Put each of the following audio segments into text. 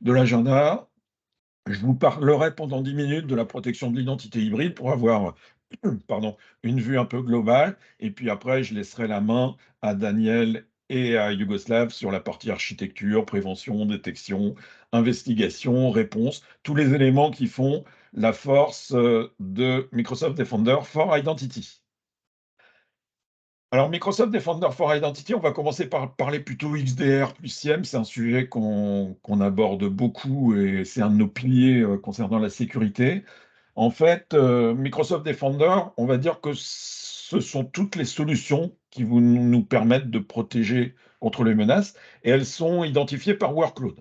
De l'agenda. Je vous parlerai pendant 10 minutes de la protection de l'identité hybride pour avoir, pardon, une vue un peu globale et puis après je laisserai la main à Daniel et à Yougoslav sur la partie architecture, prévention, détection, investigation, réponse, tous les éléments qui font la force, de Microsoft Defender for Identity. Alors, Microsoft Defender for Identity, on va commencer par parler plutôt XDR plus SIEM. C'est un sujet qu'on aborde beaucoup et c'est un de nos piliers concernant la sécurité. En fait, Microsoft Defender, on va dire que ce sont toutes les solutions qui vous nous permettent de protéger contre les menaces et elles sont identifiées par workload.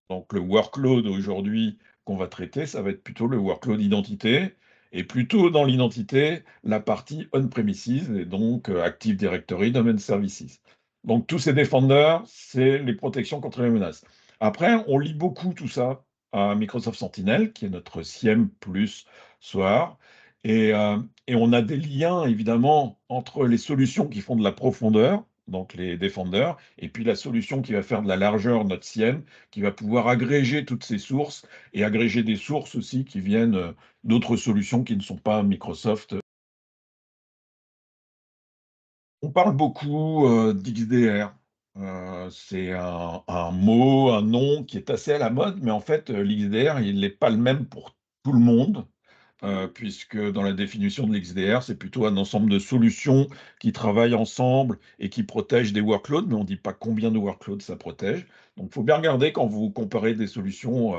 Donc, le workload aujourd'hui qu'on va traiter, ça va être plutôt le workload identité et plutôt dans l'identité, la partie on-premises et donc Active Directory, Domain Services. Donc, tous ces défendeurs, c'est les protections contre les menaces. Après, on lit beaucoup tout ça à Microsoft Sentinel, qui est notre SIEM plus SOAR. Et on a des liens, évidemment, entre les solutions qui font de la profondeur, donc les défendeurs, et puis la solution qui va faire de la largeur, notre SIEM, qui va pouvoir agréger toutes ces sources et agréger des sources aussi qui viennent d'autres solutions qui ne sont pas Microsoft. On parle beaucoup d'XDR. C'est un mot, un nom qui est assez à la mode, mais en fait, l'XDR, il n'est pas le même pour tout le monde. Puisque dans la définition de l'XDR, c'est plutôt un ensemble de solutions qui travaillent ensemble et qui protègent des workloads, mais on ne dit pas combien de workloads ça protège. Donc, il faut bien regarder quand vous comparez des solutions,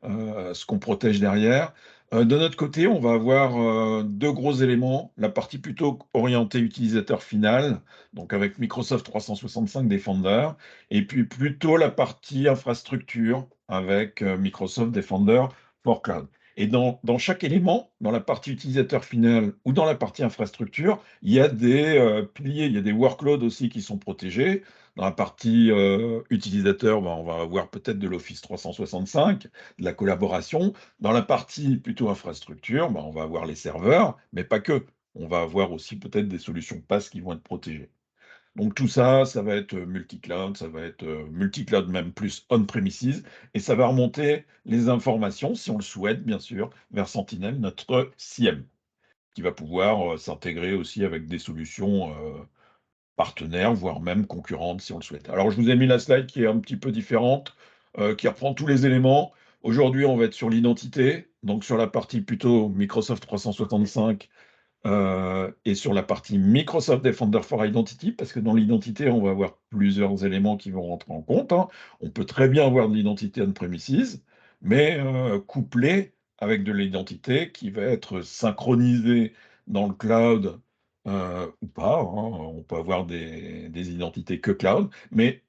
ce qu'on protège derrière. De notre côté, on va avoir 2 gros éléments. La partie plutôt orientée utilisateur final, donc avec Microsoft 365 Defender, et puis plutôt la partie infrastructure avec Microsoft Defender for Cloud. Et dans chaque élément, dans la partie utilisateur final ou dans la partie infrastructure, il y a des piliers, il y a des workloads aussi qui sont protégés. Dans la partie utilisateur, ben, on va avoir peut-être de l'Office 365, de la collaboration. Dans la partie plutôt infrastructure, ben, on va avoir les serveurs, mais pas que. On va avoir aussi peut-être des solutions PaaS qui vont être protégées. Donc tout ça, ça va être multi-cloud, ça va être multi-cloud même plus on-premises, et ça va remonter les informations, si on le souhaite, bien sûr, vers Sentinel, notre SIEM, qui va pouvoir s'intégrer aussi avec des solutions partenaires, voire même concurrentes, si on le souhaite. Alors je vous ai mis la slide qui est un petit peu différente, qui reprend tous les éléments. Aujourd'hui, on va être sur l'identité, donc sur la partie plutôt Microsoft 365 et sur la partie Microsoft Defender for Identity, parce que dans l'identité, on va avoir plusieurs éléments qui vont rentrer en compte, hein. On peut très bien avoir de l'identité on-premises, mais couplée avec de l'identité qui va être synchronisée dans le cloud ou pas, hein. On peut avoir des identités que cloud, mais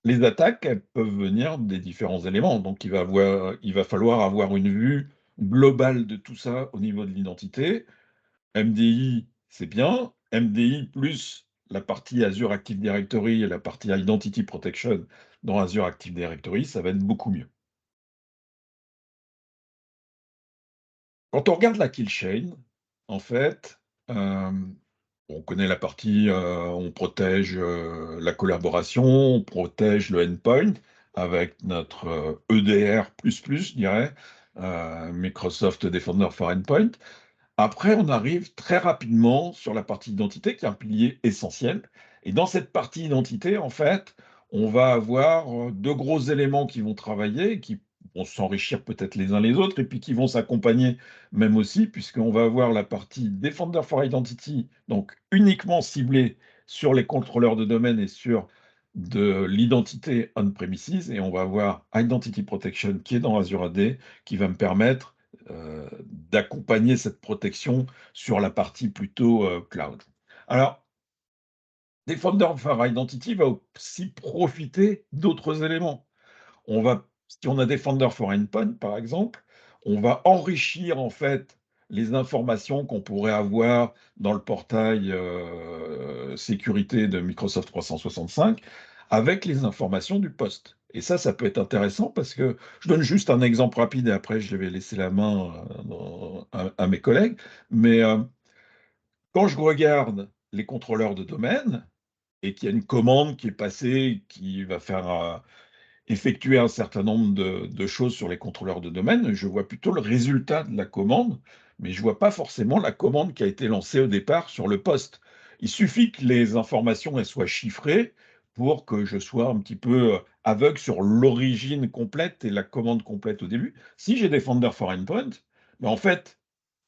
les attaques, elles peuvent venir des différents éléments. Donc il va falloir avoir une vue globale de tout ça au niveau de l'identité. MDI, c'est bien. MDI plus la partie Azure Active Directory et la partie Identity Protection dans Azure Active Directory, ça va être beaucoup mieux. Quand on regarde la kill chain, en fait, on connaît la partie, on protège, la collaboration, on protège le endpoint avec notre, EDR++, je dirais, Microsoft Defender for Endpoint. Après, on arrive très rapidement sur la partie identité, qui est un pilier essentiel. Et dans cette partie identité, en fait, on va avoir 2 gros éléments qui vont travailler, qui vont s'enrichir peut-être les uns les autres, et puis qui vont s'accompagner même aussi, puisqu'on va avoir la partie Defender for Identity, donc uniquement ciblée sur les contrôleurs de domaine et sur de l'identité on-premises, et on va avoir Identity Protection qui est dans Azure AD, qui va me permettre d'accompagner cette protection sur la partie plutôt cloud. Alors, Defender for Identity va aussi profiter d'autres éléments. Si on a Defender for Endpoint, par exemple, on va enrichir en fait les informations qu'on pourrait avoir dans le portail sécurité de Microsoft 365 avec les informations du poste. Et ça peut être intéressant parce que je donne juste un exemple rapide et après je vais laisser la main à mes collègues. Mais quand je regarde les contrôleurs de domaine et qu'il y a une commande qui est passée, qui va faire effectuer un certain nombre de choses sur les contrôleurs de domaine, je vois plutôt le résultat de la commande, mais je ne vois pas forcément la commande qui a été lancée au départ sur le poste. Il suffit que les informations elles soient chiffrées pour que je sois un petit peu aveugle sur l'origine complète et la commande complète au début. Si j'ai Defender for Endpoint, mais en fait,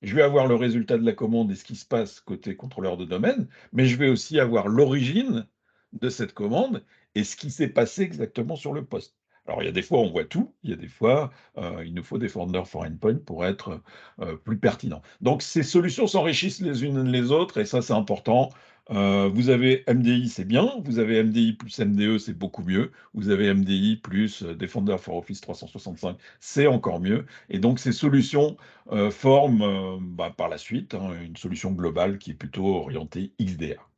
je vais avoir le résultat de la commande et ce qui se passe côté contrôleur de domaine, mais je vais aussi avoir l'origine de cette commande et ce qui s'est passé exactement sur le poste. Alors, il y a des fois, on voit tout. Il y a des fois, il nous faut Defender for Endpoint pour être plus pertinent. Donc, ces solutions s'enrichissent les unes les autres et ça, c'est important. Vous avez MDI, c'est bien. Vous avez MDI plus MDE, c'est beaucoup mieux. Vous avez MDI plus Defender for Office 365, c'est encore mieux. Et donc, ces solutions forment par la suite une solution globale qui est plutôt orientée XDR.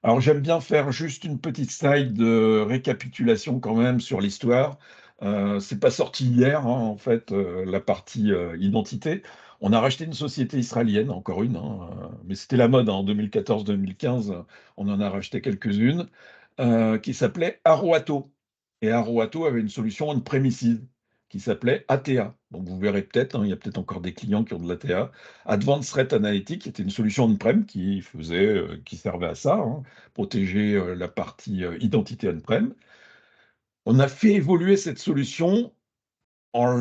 Alors j'aime bien faire juste une petite slide de récapitulation quand même sur l'histoire. C'est pas sorti hier, en fait, la partie, identité. On a racheté une société israélienne, encore une, mais c'était la mode, en 2014-2015, on en a racheté quelques-unes, qui s'appelait Aroato et Aroato avait une solution on-premises qui s'appelait ATA. Donc vous verrez peut-être, il y a peut-être encore des clients qui ont de l'ATA. Advanced Threat Analytics qui était une solution on-prem qui servait à ça, protéger la partie identité on-prem. On a fait évoluer cette solution en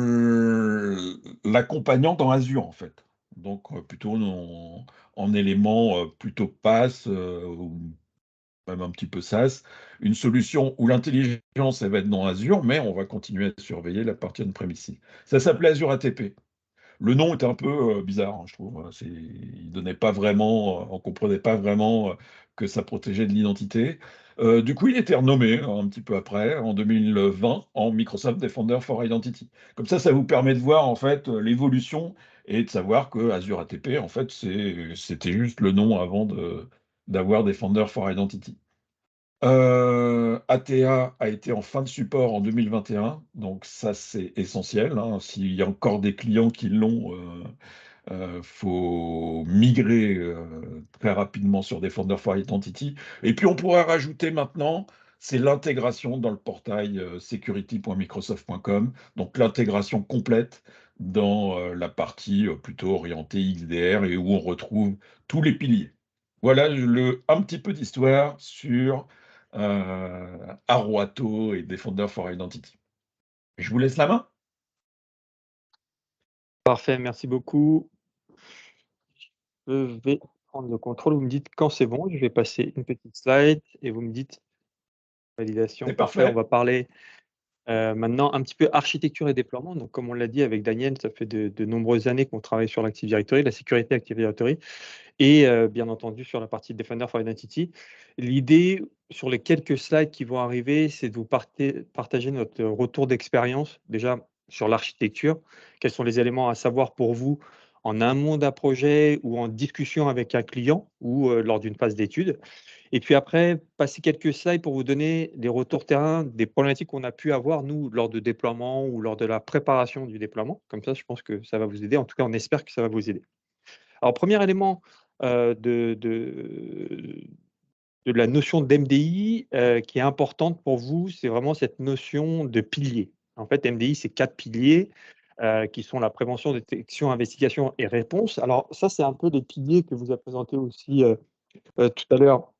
l'accompagnant dans Azure, en fait. Donc, plutôt en élément plutôt PaaS ou même un petit peu SaaS, une solution où l'intelligence elle va être dans Azure, mais on va continuer à surveiller la partie on-premise. Ça s'appelait Azure ATP. Le nom était un peu bizarre, je trouve. Il donnait pas vraiment, on comprenait pas vraiment que ça protégeait de l'identité. Du coup, il était renommé un petit peu après, en 2020, en Microsoft Defender for Identity. Comme ça vous permet de voir en fait l'évolution et de savoir que Azure ATP, en fait, c'était juste le nom avant d'avoir Defender for Identity. ATA a été en fin de support en 2021, donc ça c'est essentiel. S'il y a encore des clients qui l'ont, faut migrer très rapidement sur Defender for Identity. Et puis on pourra rajouter maintenant, c'est l'intégration dans le portail security.microsoft.com, donc l'intégration complète dans la partie plutôt orientée XDR et où on retrouve tous les piliers. Voilà un petit peu d'histoire sur Aroato et Defender for Identity. Je vous laisse la main. Parfait, merci beaucoup. Je vais prendre le contrôle. Vous me dites quand c'est bon. Je vais passer une petite slide et vous me dites validation. C'est Parfait. On parfait. va parler maintenant un petit peu architecture et déploiement. Donc, comme on l'a dit avec Daniel, ça fait de nombreuses années qu'on travaille sur l'Active Directory, la sécurité Active Directory, et bien entendu sur la partie Defender for Identity. L'idée sur les quelques slides qui vont arriver, c'est de vous partager notre retour d'expérience déjà sur l'architecture. Quels sont les éléments à savoir pour vous en amont d'un projet ou en discussion avec un client ou lors d'une phase d'étude. Et puis après, passer quelques slides pour vous donner des retours terrain, des problématiques qu'on a pu avoir, nous, lors de déploiement ou lors de la préparation du déploiement. Comme ça, je pense que ça va vous aider. En tout cas, on espère que ça va vous aider. Alors, premier élément de la notion d'MDI qui est importante pour vous, c'est vraiment cette notion de pilier. En fait, MDI, c'est 4 piliers qui sont la prévention, détection, investigation et réponse. Alors, ça, c'est un peu les piliers que vous a présenté aussi tout à l'heure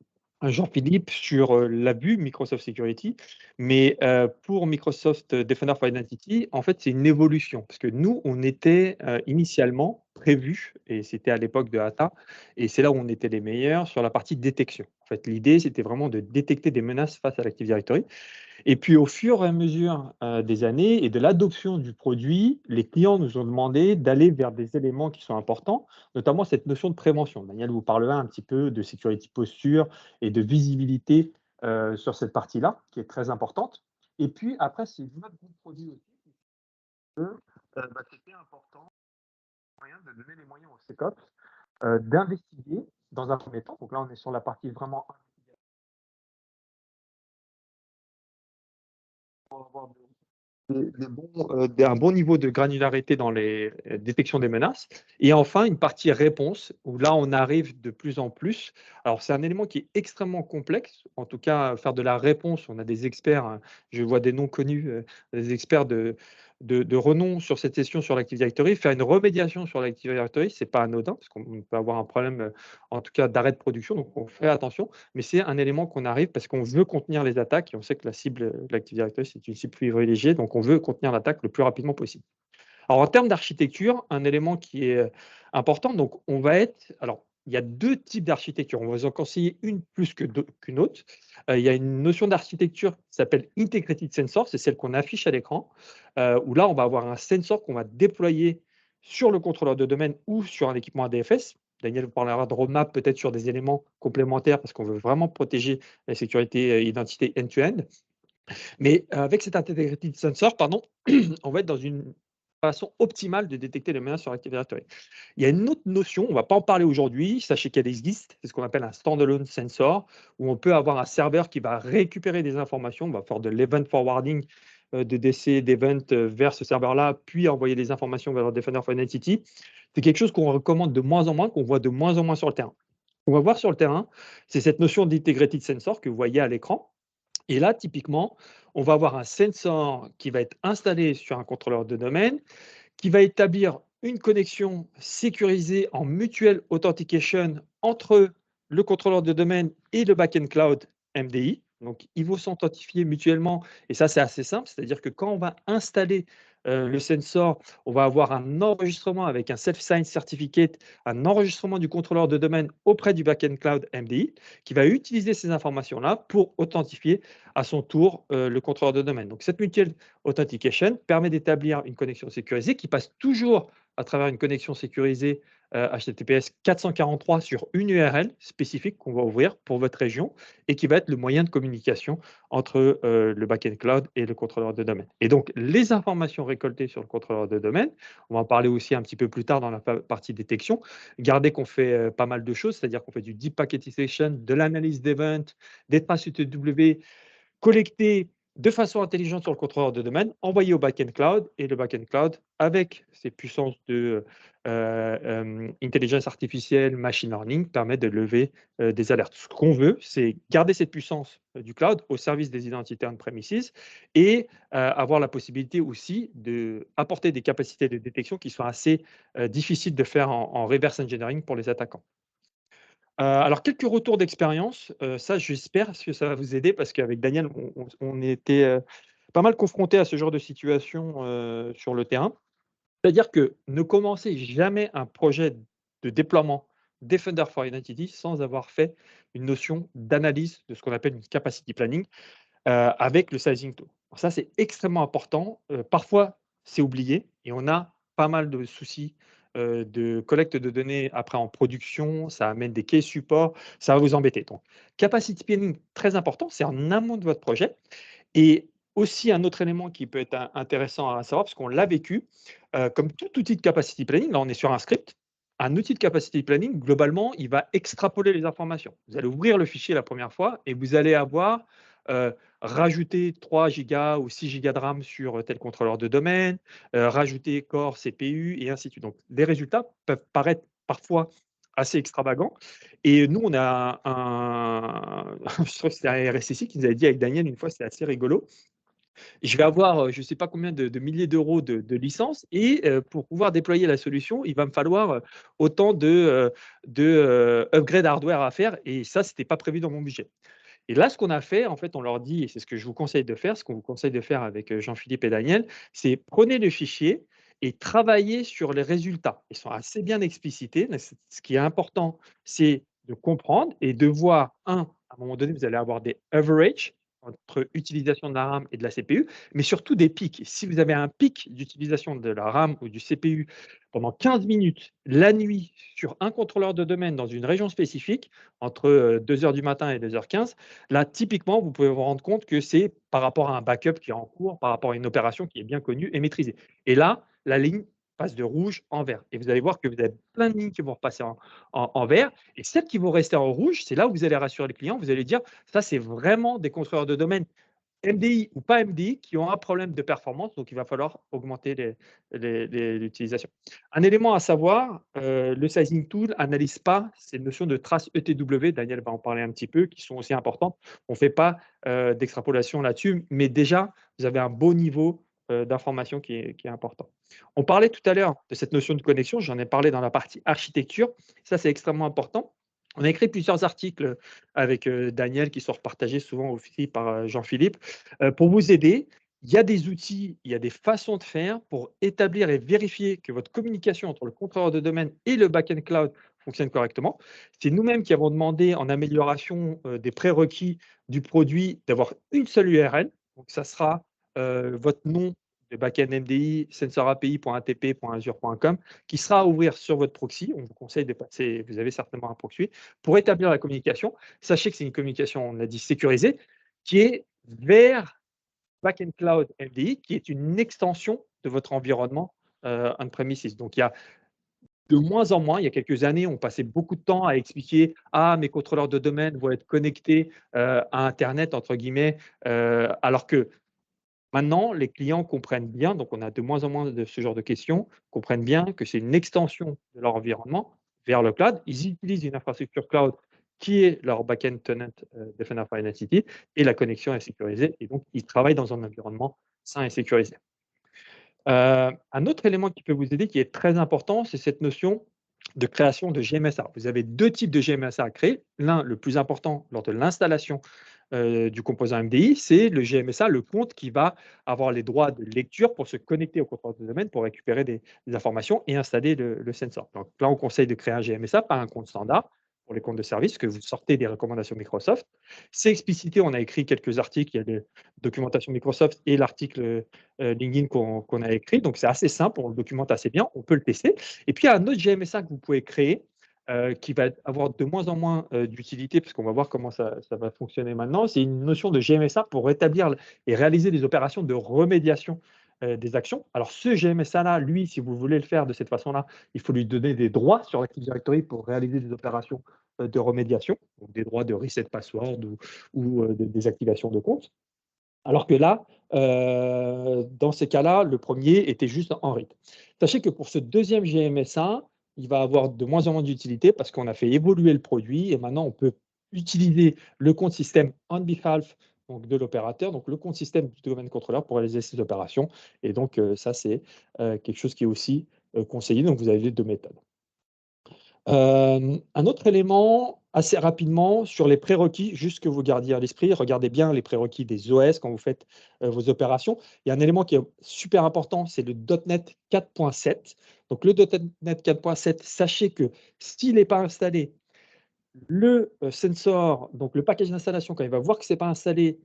Jean-Philippe sur l'abus Microsoft Security, mais pour Microsoft Defender for Identity, en fait, c'est une évolution parce que nous, on était initialement prévus, et c'était à l'époque de ATA, et c'est là où on était les meilleurs sur la partie détection. En fait, l'idée, c'était vraiment de détecter des menaces face à l'Active Directory. Et puis, au fur et à mesure des années et de l'adoption du produit, les clients nous ont demandé d'aller vers des éléments qui sont importants, notamment cette notion de prévention. Daniel vous parlera un petit peu de sécurité posture et de visibilité sur cette partie-là, qui est très importante. Et puis, après, c'est notre groupe produit aussi, que c'était important de donner les moyens au SecOps d'investiguer dans un premier temps. Donc là, on est sur la partie vraiment un bon niveau de granularité dans les détections des menaces. Et enfin, une partie réponse, où là, on arrive de plus en plus. Alors, c'est un élément qui est extrêmement complexe. En tout cas, faire de la réponse, on a des experts, hein, je vois des noms connus, des experts de renom sur cette session sur l'Active Directory. Faire une remédiation sur l'Active Directory, c'est pas anodin, parce qu'on peut avoir un problème, en tout cas, d'arrêt de production. Donc, on fait attention. Mais c'est un élément qu'on arrive parce qu'on veut contenir les attaques. Et on sait que la cible de l'Active Directory, c'est une cible privilégiée. Donc, on veut contenir l'attaque le plus rapidement possible. Alors, en termes d'architecture, un élément qui est important, donc on va être. Alors, il y a deux types d'architecture. On va vous en conseiller une plus qu'une autre. Il y a une notion d'architecture qui s'appelle Integrated Sensor, c'est celle qu'on affiche à l'écran, où là, on va avoir un sensor qu'on va déployer sur le contrôleur de domaine ou sur un équipement ADFS. Daniel vous parlera de roadmap peut-être sur des éléments complémentaires parce qu'on veut vraiment protéger la sécurité identité end-to-end. Mais avec cet integrated sensor, pardon, on va être dans une façon optimale de détecter les menaces sur Active Directory. Il y a une autre notion, on ne va pas en parler aujourd'hui, sachez qu'elle existe, c'est ce qu'on appelle un standalone sensor, où on peut avoir un serveur qui va récupérer des informations, on va faire de l'event forwarding de DC d'event vers ce serveur-là, puis envoyer des informations vers le Defender for Identity. C'est quelque chose qu'on recommande de moins en moins, qu'on voit de moins en moins sur le terrain. On va voir sur le terrain, c'est cette notion d'integrated sensor que vous voyez à l'écran. Et là, typiquement, on va avoir un sensor qui va être installé sur un contrôleur de domaine, qui va établir une connexion sécurisée en mutual authentication entre le contrôleur de domaine et le backend cloud MDI. Donc, ils vont s'authentifier mutuellement. Et ça, c'est assez simple. C'est-à-dire que quand on va installer le sensor, on va avoir un enregistrement avec un self-signed certificate, un enregistrement du contrôleur de domaine auprès du backend cloud MDI, qui va utiliser ces informations-là pour authentifier à son tour le contrôleur de domaine. Donc, cette mutual authentication permet d'établir une connexion sécurisée qui passe toujours à travers une connexion sécurisée HTTPS 443 sur une URL spécifique qu'on va ouvrir pour votre région et qui va être le moyen de communication entre le backend cloud et le contrôleur de domaine. Et donc, les informations récoltées sur le contrôleur de domaine, on va en parler aussi un petit peu plus tard dans la partie détection. Gardez qu'on fait pas mal de choses, c'est-à-dire qu'on fait du deep packetization, de l'analyse d'event, des traces UTW, collecté de façon intelligente sur le contrôleur de domaine, envoyé au backend cloud, et le backend cloud, avec ses puissances de intelligence artificielle, machine learning, permet de lever des alertes. Ce qu'on veut, c'est garder cette puissance du cloud au service des identités on-premises et avoir la possibilité aussi d'apporter des capacités de détection qui sont assez difficiles de faire en reverse engineering pour les attaquants. Alors quelques retours d'expérience, ça j'espère que ça va vous aider parce qu'avec Daniel, on était, pas mal confrontés à ce genre de situation, sur le terrain. C'est-à-dire que ne commencez jamais un projet de déploiement Defender for Identity sans avoir fait une notion d'analyse de ce qu'on appelle une capacity planning, avec le sizing tool. Ça, c'est extrêmement important. Parfois, c'est oublié et on a pas mal de soucis de collecte de données après en production. Ça amène des case supports, ça va vous embêter. Donc, capacity planning, très important, c'est en amont de votre projet. Et aussi, un autre élément qui peut être intéressant à savoir, parce qu'on l'a vécu, comme tout outil de capacity planning, là, on est sur un script. Un outil de capacity planning, globalement, il va extrapoler les informations. Vous allez ouvrir le fichier la première fois et vous allez avoir rajouter 3 gigas ou 6 gigas de RAM sur tel contrôleur de domaine, rajouter core, CPU et ainsi de suite. Donc, les résultats peuvent paraître parfois assez extravagants. Et nous, on a je crois que c'était un RSSI qui nous avait dit avec Daniel une fois, c'est assez rigolo. Je vais avoir, je ne sais pas combien de milliers d'euros de licence et pour pouvoir déployer la solution, il va me falloir autant de upgrade hardware à faire et ça, ce n'était pas prévu dans mon budget. Et là, ce qu'on a fait, en fait, on leur dit, et c'est ce que je vous conseille de faire, ce qu'on vous conseille de faire avec Jean-Philippe et Daniel, c'est prenez le fichier et travaillez sur les résultats. Ils sont assez bien explicités. Mais ce qui est important, c'est de comprendre et de voir, à un moment donné, vous allez avoir des averages entre utilisation de la RAM et de la CPU, mais surtout des pics. Si vous avez un pic d'utilisation de la RAM ou du CPU pendant 15 minutes la nuit sur un contrôleur de domaine dans une région spécifique, entre 2 heures du matin et 2h15, là, typiquement, vous pouvez vous rendre compte que c'est par rapport à un backup qui est en cours, par rapport à une opération qui est bien connue et maîtrisée. Et là, la ligne passe de rouge en vert. Et vous allez voir que vous avez plein de lignes qui vont repasser en vert. Et celles qui vont rester en rouge, c'est là où vous allez rassurer le client. Vous allez dire, ça, c'est vraiment des contrôleurs de domaine MDI ou pas MDI, qui ont un problème de performance, donc il va falloir augmenter l'utilisation. Un élément à savoir, le sizing tool n'analyse pas ces notions de traces ETW, Daniel va en parler un petit peu, qui sont aussi importantes. On ne fait pas d'extrapolation là-dessus, mais déjà, vous avez un beau niveau d'information qui est important. On parlait tout à l'heure de cette notion de connexion, j'en ai parlé dans la partie architecture, ça c'est extrêmement important. On a écrit plusieurs articles avec Daniel qui sont repartagés souvent aussi par Jean-Philippe. Pour vous aider, il y a des outils, il y a des façons de faire pour établir et vérifier que votre communication entre le contrôleur de domaine et le backend cloud fonctionne correctement. C'est nous-mêmes qui avons demandé en amélioration des prérequis du produit d'avoir une seule URL. Donc, ça sera votre nom de backend MDI, sensorapi.atp.azure.com, qui sera à ouvrir sur votre proxy. On vous conseille de passer, vous avez certainement un proxy, pour établir la communication. Sachez que c'est une communication, on l'a dit, sécurisée, qui est vers Backend Cloud MDI, qui est une extension de votre environnement on-premises. Donc, il y a de moins en moins, il y a quelques années, on passait beaucoup de temps à expliquer « Ah, mes contrôleurs de domaine vont être connectés à Internet », entre guillemets, alors que maintenant, les clients comprennent bien, donc on a de moins en moins de ce genre de questions, comprennent bien que c'est une extension de leur environnement vers le cloud. Ils utilisent une infrastructure cloud qui est leur backend tenant Defender for Identity et la connexion est sécurisée et donc ils travaillent dans un environnement sain et sécurisé. Un autre élément qui peut vous aider, qui est très important, c'est cette notion de création de GMSA. Vous avez deux types de GMSA à créer. L'un, le plus important lors de l'installation du composant MDI, c'est le GMSA, le compte qui va avoir les droits de lecture pour se connecter au contrôleur de domaine pour récupérer des informations et installer le sensor. Donc là, on conseille de créer un GMSA, pas un compte standard pour les comptes de service, que vous sortez des recommandations Microsoft. C'est explicité, on a écrit quelques articles, il y a la documentation Microsoft et l'article LinkedIn qu'on a écrit. Donc, c'est assez simple, on le documente assez bien, on peut le tester. Et puis, il y a un autre GMSA que vous pouvez créer qui va avoir de moins en moins d'utilité, parce qu'on va voir comment ça va fonctionner maintenant. C'est une notion de GMSA pour établir et réaliser des opérations de remédiation des actions. Alors, ce GMSA-là, lui, si vous voulez le faire de cette façon-là, il faut lui donner des droits sur Active Directory pour réaliser des opérations de remédiation, donc des droits de reset password ou de désactivation de compte. Alors que là, dans ces cas-là, le premier était juste en read. Sachez que pour ce deuxième GMSA, il va avoir de moins en moins d'utilité parce qu'on a fait évoluer le produit et maintenant on peut utiliser le compte système on behalf donc de l'opérateur, donc le compte système du domaine contrôleur pour réaliser ces opérations. Et donc, ça, c'est quelque chose qui est aussi conseillé. Donc, vous avez les deux méthodes. Un autre élément, assez rapidement, sur les prérequis, juste que vous gardiez à l'esprit, regardez bien les prérequis des OS quand vous faites vos opérations. Il y a un élément qui est super important, c'est le .NET 4.7. Donc le .NET 4.7, sachez que s'il n'est pas installé, le sensor, donc le package d'installation, quand il va voir que ce n'est pas installé,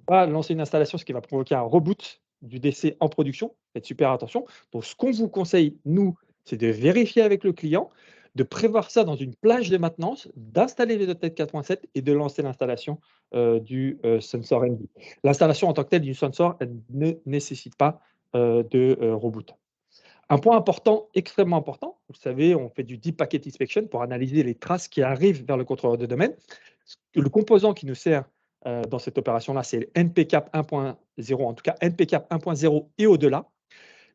va lancer une installation, ce qui va provoquer un reboot du DC en production. Faites super attention. Donc ce qu'on vous conseille, nous, c'est de vérifier avec le client, de prévoir ça dans une plage de maintenance, d'installer le .NET 4.7 et de lancer l'installation du sensor MD. L'installation en tant que telle du sensor, elle ne nécessite pas de reboot. Un point important, extrêmement important, vous savez, on fait du Deep Packet Inspection pour analyser les traces qui arrivent vers le contrôleur de domaine. Le composant qui nous sert dans cette opération-là, c'est le NPCAP 1.0, en tout cas NPCAP 1.0 et au-delà.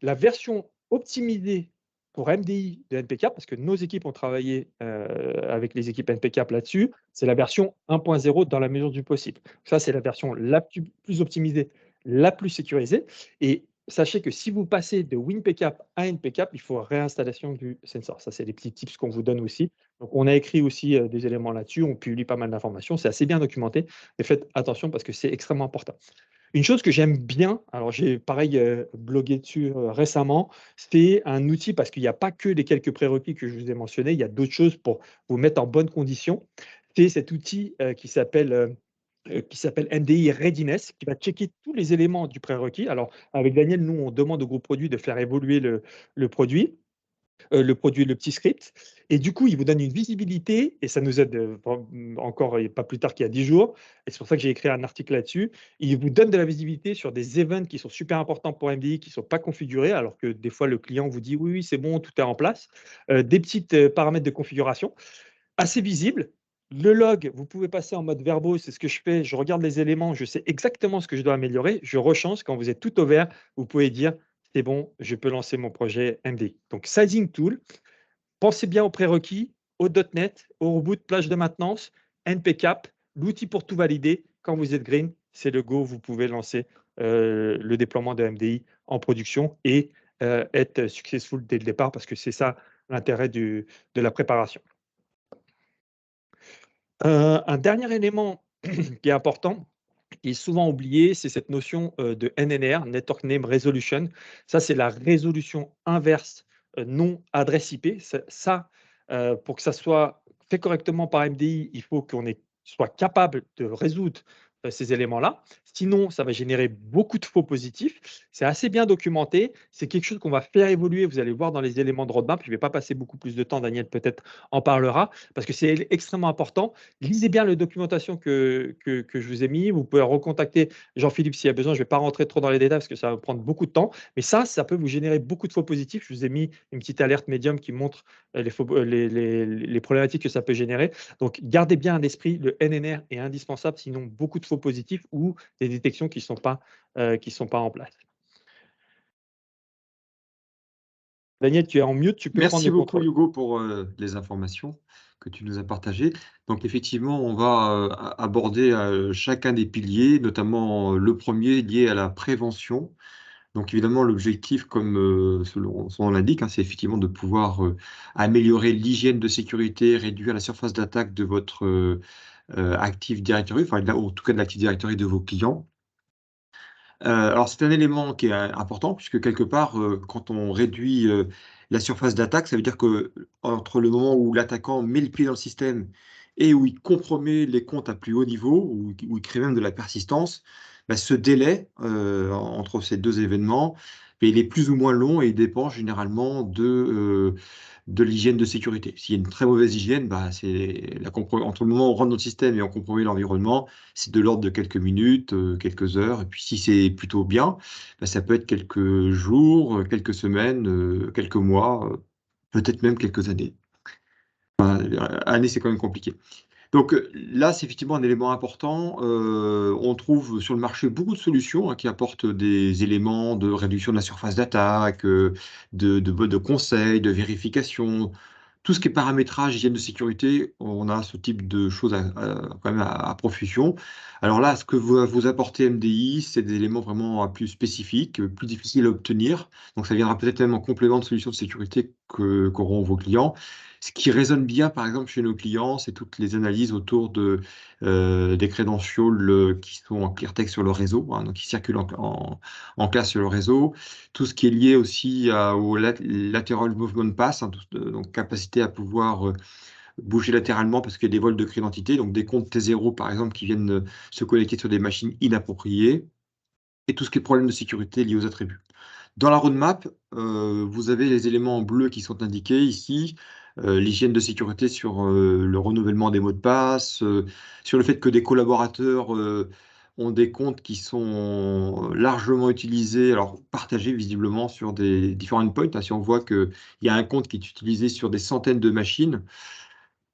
La version optimisée pour MDI de NPCAP, parce que nos équipes ont travaillé avec les équipes NPCAP là-dessus, c'est la version 1.0 dans la mesure du possible. Ça, c'est la version la plus optimisée, la plus sécurisée. Et sachez que si vous passez de WinPCAP à NPCAP, il faut réinstallation du sensor. Ça, c'est les petits tips qu'on vous donne aussi. Donc, on a écrit aussi des éléments là-dessus. On publie pas mal d'informations. C'est assez bien documenté. Mais faites attention parce que c'est extrêmement important. Une chose que j'aime bien, alors j'ai pareil blogué dessus récemment, c'est un outil parce qu'il n'y a pas que les quelques prérequis que je vous ai mentionnés, il y a d'autres choses pour vous mettre en bonne condition. C'est cet outil qui s'appelle MDI Readiness, qui va checker tous les éléments du prérequis. Alors, avec Daniel, nous, on demande au groupe produit de faire évoluer le produit. Le produit, le petit script. Et du coup, il vous donne une visibilité, et ça nous aide encore pas plus tard qu'il y a 10 jours. Et c'est pour ça que j'ai écrit un article là-dessus. Il vous donne de la visibilité sur des events qui sont super importants pour MDI, qui ne sont pas configurés, alors que des fois, le client vous dit oui, oui, c'est bon, tout est en place. Des petits paramètres de configuration assez visibles. Le log, vous pouvez passer en mode verbo, c'est ce que je fais. Je regarde les éléments, je sais exactement ce que je dois améliorer. Je rechange. Quand vous êtes tout au vert, vous pouvez dire, c'est bon, je peux lancer mon projet MDI. Donc, Sizing Tool, pensez bien aux prérequis, au .NET, au reboot, plage de maintenance, NPCap, l'outil pour tout valider. Quand vous êtes green, c'est le go, vous pouvez lancer le déploiement de MDI en production et être successful dès le départ parce que c'est ça l'intérêt de la préparation. Un dernier élément qui est important, qui est souvent oublié, c'est cette notion de NNR, Network Name Resolution. Ça, c'est la résolution inverse non adresse IP. Pour que ça soit fait correctement par MDI, il faut soit capable de résoudre ces éléments-là. Sinon, ça va générer beaucoup de faux positifs. C'est assez bien documenté. C'est quelque chose qu'on va faire évoluer. Vous allez voir dans les éléments de roadmap. Je ne vais pas passer beaucoup plus de temps. Daniel peut-être en parlera parce que c'est extrêmement important. Lisez bien la documentation que je vous ai mis. Vous pouvez recontacter Jean-Philippe s'il y a besoin. Je ne vais pas rentrer trop dans les détails parce que ça va prendre beaucoup de temps. Mais ça peut vous générer beaucoup de faux positifs. Je vous ai mis une petite alerte médium qui montre les problématiques que ça peut générer. Donc, gardez bien à l'esprit, le NNR est indispensable, sinon beaucoup de faux positifs ou des détections qui ne sont pas en place. Daniel, tu es en mute, tu peux prendre Merci le beaucoup, contrôle. Hugo, pour les informations que tu nous as partagées. Donc, effectivement, on va aborder chacun des piliers, notamment le premier lié à la prévention. Donc, évidemment, l'objectif, comme son nom l'indique, hein, c'est effectivement de pouvoir améliorer l'hygiène de sécurité, réduire la surface d'attaque de votre Active Directory, enfin, en tout cas de l'Active Directory de vos clients. Alors c'est un élément qui est important puisque quelque part, quand on réduit, la surface d'attaque, ça veut dire que entre le moment où l'attaquant met le pied dans le système et où il compromet les comptes à plus haut niveau, où il crée même de la persistance, bah, ce délai, entre ces 2 événements, beh, il est plus ou moins long et il dépend généralement de l'hygiène de sécurité. S'il y a une très mauvaise hygiène, bah, c'est entre le moment où on rentre dans le système et on compromet l'environnement, c'est de l'ordre de quelques minutes, quelques heures. Et puis si c'est plutôt bien, bah, ça peut être quelques jours, quelques semaines, quelques mois, peut-être même quelques années. Enfin, années, c'est quand même compliqué. Donc là, c'est effectivement un élément important. On trouve sur le marché beaucoup de solutions qui apportent des éléments de réduction de la surface d'attaque, de conseils, de vérification. Tout ce qui est paramétrage, hygiène de sécurité, on a ce type de choses quand même à profusion. Alors là, ce que vous apportez MDI, c'est des éléments vraiment plus spécifiques, plus difficiles à obtenir. Donc ça viendra peut-être même en complément de solutions de sécurité qu'auront vos clients. Ce qui résonne bien, par exemple, chez nos clients, c'est toutes les analyses autour des credentials qui sont en clear text sur le réseau, hein, donc qui circulent en classe sur le réseau. Tout ce qui est lié aussi au lateral movement pass, hein, donc capacité à pouvoir bouger latéralement parce qu'il y a des vols de clé d'identité, donc des comptes T0 par exemple qui viennent se connecter sur des machines inappropriées, et tout ce qui est problème de sécurité lié aux attributs. Dans la roadmap, vous avez les éléments en bleu qui sont indiqués ici, l'hygiène de sécurité sur le renouvellement des mots de passe, sur le fait que des collaborateurs ont des comptes qui sont largement utilisés, alors partagés visiblement sur des différents endpoints, hein. Si on voit qu'il y a un compte qui est utilisé sur des centaines de machines,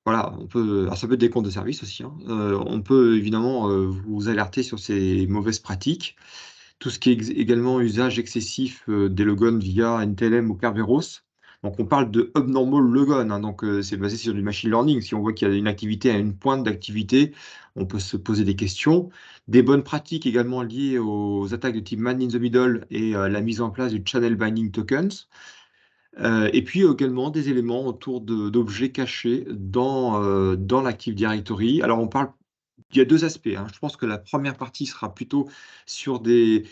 voilà, alors ça peut être des comptes de service aussi, hein. On peut évidemment vous alerter sur ces mauvaises pratiques. Tout ce qui est également usage excessif des logons via NTLM ou Kerberos. Donc on parle de abnormal logon, hein, donc c'est basé sur du machine learning. Si on voit qu'il y a une activité à une pointe d'activité, on peut se poser des questions. Des bonnes pratiques également liées aux attaques de type man in the middle et la mise en place du channel binding tokens. Et puis également des éléments autour d'objets cachés dans l'Active Directory. Alors il y a 2 aspects, hein. Je pense que la première partie sera plutôt sur des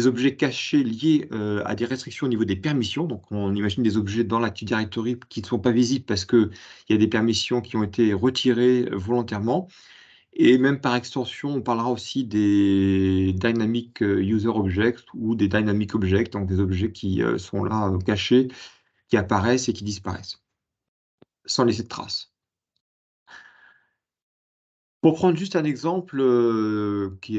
objets cachés liés à des restrictions au niveau des permissions. Donc on imagine des objets dans l'Active Directory qui ne sont pas visibles parce qu'il y a des permissions qui ont été retirées volontairement. Et même par extension, on parlera aussi des Dynamic User Objects ou des Dynamic Objects, donc des objets qui sont là cachés, qui apparaissent et qui disparaissent, sans laisser de traces. Pour prendre juste un exemple qui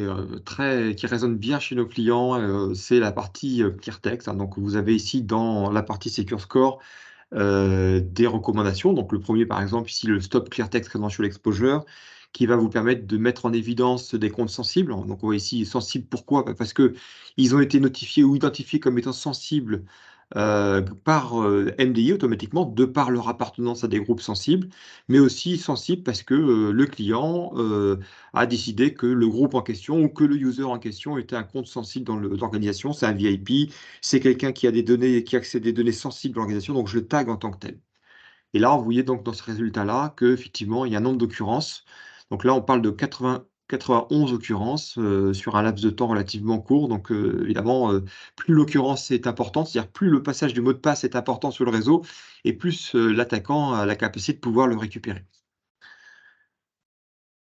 résonne bien chez nos clients, c'est la partie clear text, hein. Donc vous avez ici dans la partie Secure Score des recommandations. Donc le premier, par exemple, ici, le Stop Clear Text Credential Exposure, qui va vous permettre de mettre en évidence des comptes sensibles. Donc on voit ici sensibles, pourquoi? Parce qu'ils ont été notifiés ou identifiés comme étant sensibles par MDI automatiquement, de par leur appartenance à des groupes sensibles, mais aussi sensibles parce que le client a décidé que le groupe en question ou que le user en question était un compte sensible dans l'organisation. C'est un VIP, c'est quelqu'un qui a des données, qui accède des données sensibles de l'organisation, donc je le tag en tant que tel. Et là, vous voyez donc dans ce résultat-là qu'effectivement, il y a un nombre d'occurrences. Donc là, on parle de 91 occurrences sur un laps de temps relativement court. Donc évidemment, plus l'occurrence est importante, c'est-à-dire plus le passage du mot de passe est important sur le réseau, et plus l'attaquant a la capacité de pouvoir le récupérer.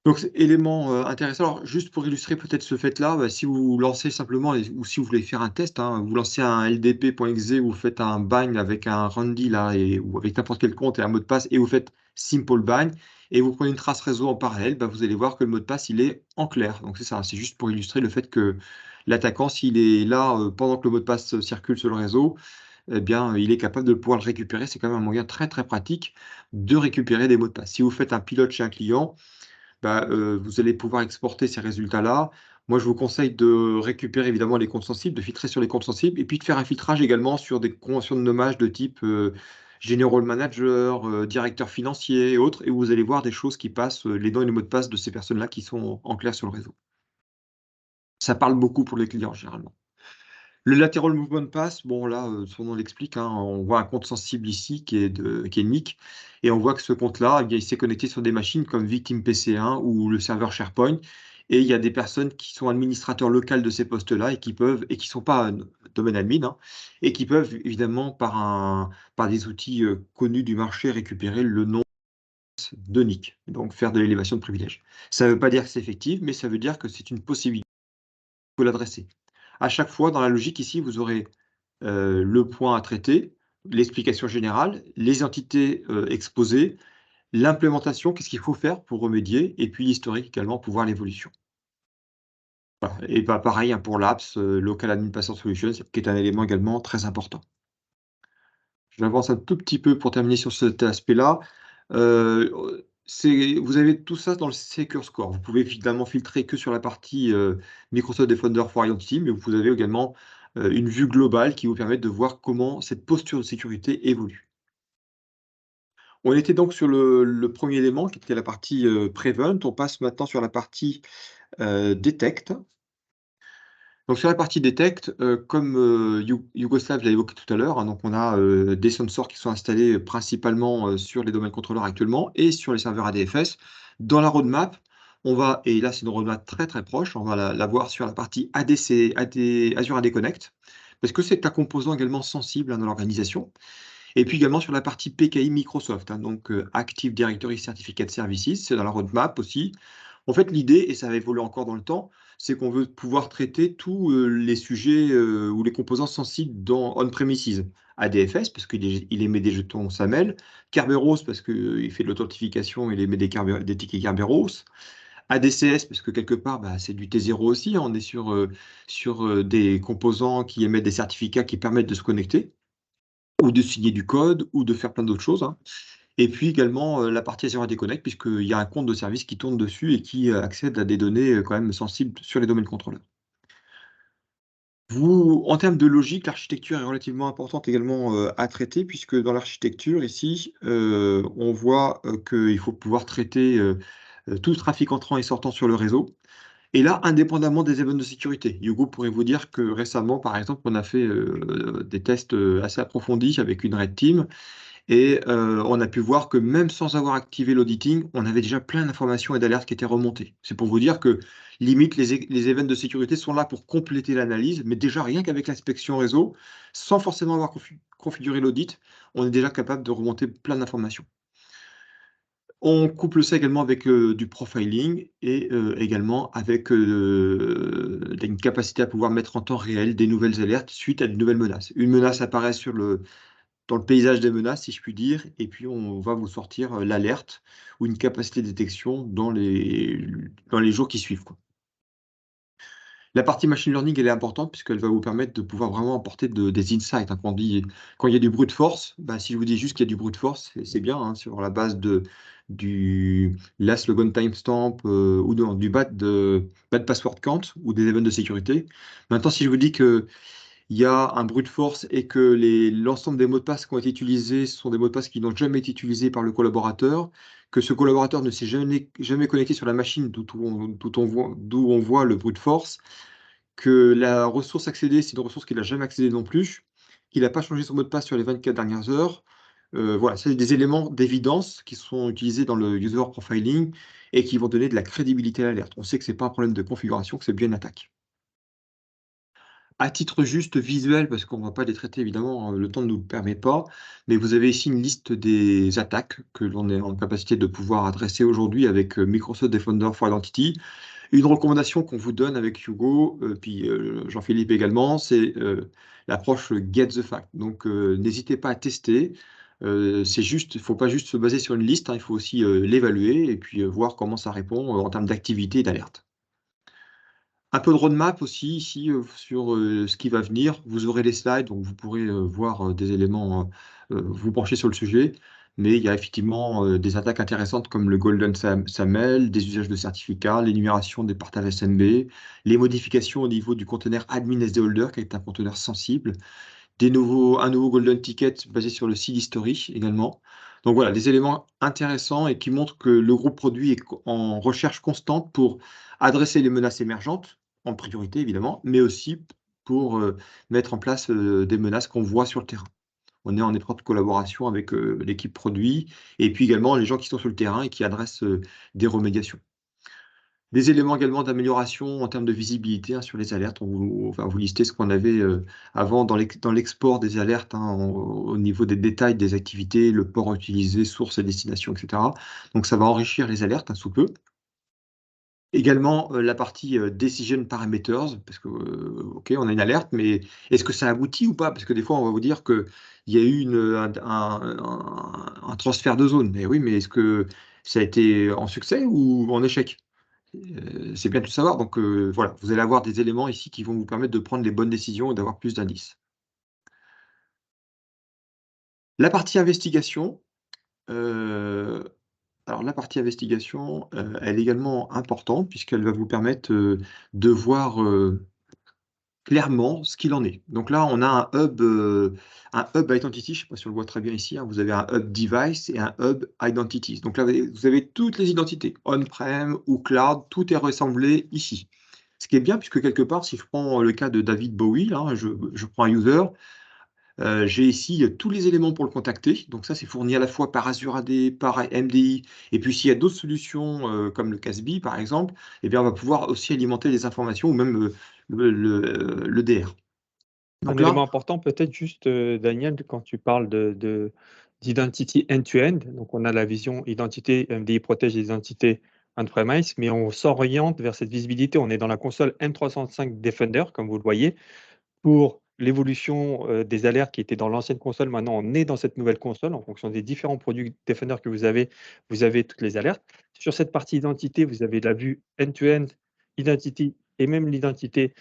Donc, élément intéressant. Alors, juste pour illustrer peut-être ce fait-là, si vous lancez simplement, ou si vous voulez faire un test, hein, vous lancez un ldp.exe, vous faites un bind avec un Randy là, ou avec n'importe quel compte et un mot de passe, et vous faites simple bind, et vous prenez une trace réseau en parallèle, vous allez voir que le mot de passe, il est en clair. Donc, c'est ça, c'est juste pour illustrer le fait que l'attaquant, s'il est là pendant que le mot de passe circule sur le réseau, eh bien, il est capable de pouvoir le récupérer. C'est quand même un moyen très, très pratique de récupérer des mots de passe. Si vous faites un pilote chez un client, vous allez pouvoir exporter ces résultats-là. Moi, je vous conseille de récupérer évidemment les comptes sensibles, de filtrer sur les comptes sensibles, et puis de faire un filtrage également sur des conventions de nommage de type General Manager, directeur financier et autres, et vous allez voir des choses qui passent, les noms et les mots de passe de ces personnes-là qui sont en clair sur le réseau. Ça parle beaucoup pour les clients, généralement. Le lateral movement pass, bon là, son nom l'explique, hein, on voit un compte sensible ici qui est Nick, et on voit que ce compte-là, eh bien, il s'est connecté sur des machines comme Victim PC1 ou le serveur SharePoint, et il y a des personnes qui sont administrateurs locaux de ces postes-là et qui ne sont pas domaine admin, hein, et qui peuvent évidemment par des outils connus du marché récupérer le nom de Nick, donc faire de l'élévation de privilèges. Ça ne veut pas dire que c'est effectif, mais ça veut dire que c'est une possibilité, il faut l'adresser. À chaque fois, dans la logique ici, vous aurez le point à traiter, l'explication générale, les entités exposées, l'implémentation, qu'est-ce qu'il faut faire pour remédier, et puis l'historique également pour voir l'évolution. Voilà. Et pareil hein, pour l'apps, Local Admin Password Solutions, qui est un élément également très important. J'avance un tout petit peu pour terminer sur cet aspect-là. Vous avez tout ça dans le Secure Score. Vous pouvez évidemment filtrer que sur la partie Microsoft Defender for Identity, mais vous avez également une vue globale qui vous permet de voir comment cette posture de sécurité évolue. On était donc sur le premier élément qui était la partie Prevent. On passe maintenant sur la partie Detect. Donc sur la partie Detect, comme Yougoslav l'a évoqué tout à l'heure, hein, donc on a des sensors qui sont installés principalement sur les domaines contrôleurs actuellement et sur les serveurs ADFS. Dans la roadmap, on va, et là c'est une roadmap très très proche, on va la voir sur la partie Azure AD Connect, parce que c'est un composant également sensible hein, dans l'organisation. Et puis également sur la partie PKI Microsoft, hein, donc Active Directory Certificate Services, c'est dans la roadmap aussi. En fait, l'idée, et ça va évoluer encore dans le temps, c'est qu'on veut pouvoir traiter tous les sujets ou les composants sensibles dans on-premises. ADFS, parce qu'il émet des jetons SAML. Kerberos, parce qu'il fait de l'authentification, il émet des tickets Kerberos. ADCS, parce que quelque part, c'est du T0 aussi. Hein, on est sur des composants qui émettent des certificats qui permettent de se connecter, ou de signer du code, ou de faire plein d'autres choses. Hein. Et puis également la partie Azure AD Connect, puisqu'il y a un compte de service qui tourne dessus et qui accède à des données quand même sensibles sur les domaines contrôleurs. En termes de logique, l'architecture est relativement importante également à traiter, puisque dans l'architecture, ici, on voit qu'il faut pouvoir traiter tout le trafic entrant et sortant sur le réseau. Et là, indépendamment des événements de sécurité. Hugo pourrait vous dire que récemment, par exemple, on a fait des tests assez approfondis avec une Red Team. Et on a pu voir que même sans avoir activé l'auditing, on avait déjà plein d'informations et d'alertes qui étaient remontées. C'est pour vous dire que, limite, les événements de sécurité sont là pour compléter l'analyse, mais déjà rien qu'avec l'inspection réseau, sans forcément avoir configuré l'audit, on est déjà capable de remonter plein d'informations. On couple ça également avec du profiling et également avec une capacité à pouvoir mettre en temps réel des nouvelles alertes suite à de nouvelles menaces. Une menace apparaît dans le paysage des menaces, si je puis dire, et puis on va vous sortir l'alerte ou une capacité de détection dans les jours qui suivent, quoi. La partie machine learning, elle est importante puisqu'elle va vous permettre de pouvoir vraiment apporter des insights, hein. Quand il y a du brute force, bah, si je vous dis juste qu'il y a du brute force, c'est bien, hein, sur la base du last logon timestamp ou du bad password count ou des events de sécurité. Maintenant, si je vous dis que il y a un brute force et que l'ensemble des mots de passe qui ont été utilisés sont des mots de passe qui n'ont jamais été utilisés par le collaborateur, que ce collaborateur ne s'est jamais connecté sur la machine d'où on voit le brute force, que la ressource accédée, c'est une ressource qu'il n'a jamais accédée non plus, qu'il n'a pas changé son mot de passe sur les 24 dernières heures. Voilà, c'est des éléments d'évidence qui sont utilisés dans le user profiling et qui vont donner de la crédibilité à l'alerte. On sait que ce n'est pas un problème de configuration, que c'est bien une attaque. À titre juste visuel, parce qu'on ne va pas les traiter évidemment, le temps ne nous le permet pas, mais vous avez ici une liste des attaques que l'on est en capacité de pouvoir adresser aujourd'hui avec Microsoft Defender for Identity. Une recommandation qu'on vous donne avec Hugo, puis Jean-Philippe également, c'est l'approche Get the Fact. Donc n'hésitez pas à tester. C'est juste, il ne faut pas juste se baser sur une liste, hein, il faut aussi l'évaluer et puis voir comment ça répond en termes d'activité et d'alerte. Un peu de roadmap aussi ici sur ce qui va venir. Vous aurez les slides, donc vous pourrez voir des éléments, vous pencher sur le sujet. Mais il y a effectivement des attaques intéressantes comme le Golden SAML, des usages de certificats, l'énumération des partages SMB, les modifications au niveau du conteneur admin SD holder, qui est un conteneur sensible, un nouveau Golden Ticket basé sur le seed history également. Donc voilà, des éléments intéressants et qui montrent que le groupe produit est en recherche constante pour adresser les menaces émergentes, en priorité évidemment, mais aussi pour mettre en place des menaces qu'on voit sur le terrain. On est en étroite collaboration avec l'équipe produit et puis également les gens qui sont sur le terrain et qui adressent des remédiations. Des éléments également d'amélioration en termes de visibilité, hein, sur les alertes. On va vous lister ce qu'on avait avant dans l'export des alertes, hein, au niveau des détails des activités, le port utilisé, source et destination, etc. Donc ça va enrichir les alertes, hein, sous peu. Également la partie Decision Parameters, parce que, ok, on a une alerte, mais est-ce que ça aboutit ou pas? Parce que des fois, on va vous dire qu'il y a eu un transfert de zone. Mais oui, mais est-ce que ça a été en succès ou en échec? C'est bien de le savoir. Donc voilà, vous allez avoir des éléments ici qui vont vous permettre de prendre les bonnes décisions et d'avoir plus d'indices. La partie investigation, alors la partie investigation, elle est également importante puisqu'elle va vous permettre de voir clairement ce qu'il en est. Donc là, on a un hub identity, je ne sais pas si on le voit très bien ici, hein, vous avez un hub device et un hub identities. Donc là, vous avez toutes les identités, on-prem ou cloud, tout est rassemblé ici. Ce qui est bien, puisque quelque part, si je prends le cas de David Bowie, là, je prends un user, j'ai ici tous les éléments pour le contacter. Donc ça, c'est fourni à la fois par Azure AD, par MDI. Et puis s'il y a d'autres solutions comme le CASB, par exemple, eh bien, on va pouvoir aussi alimenter les informations ou même le DR. Un Donc élément là, important peut-être juste, Daniel, quand tu parles d'identity end-to-end, donc on a la vision identité, MDI protège les identités on-premise, mais on s'oriente vers cette visibilité. On est dans la console M365 Defender, comme vous le voyez, pour l'évolution des alertes qui étaient dans l'ancienne console. Maintenant, on est dans cette nouvelle console. En fonction des différents produits Defender que vous avez toutes les alertes. Sur cette partie identité, vous avez la vue end-to-end, identity et même l'identité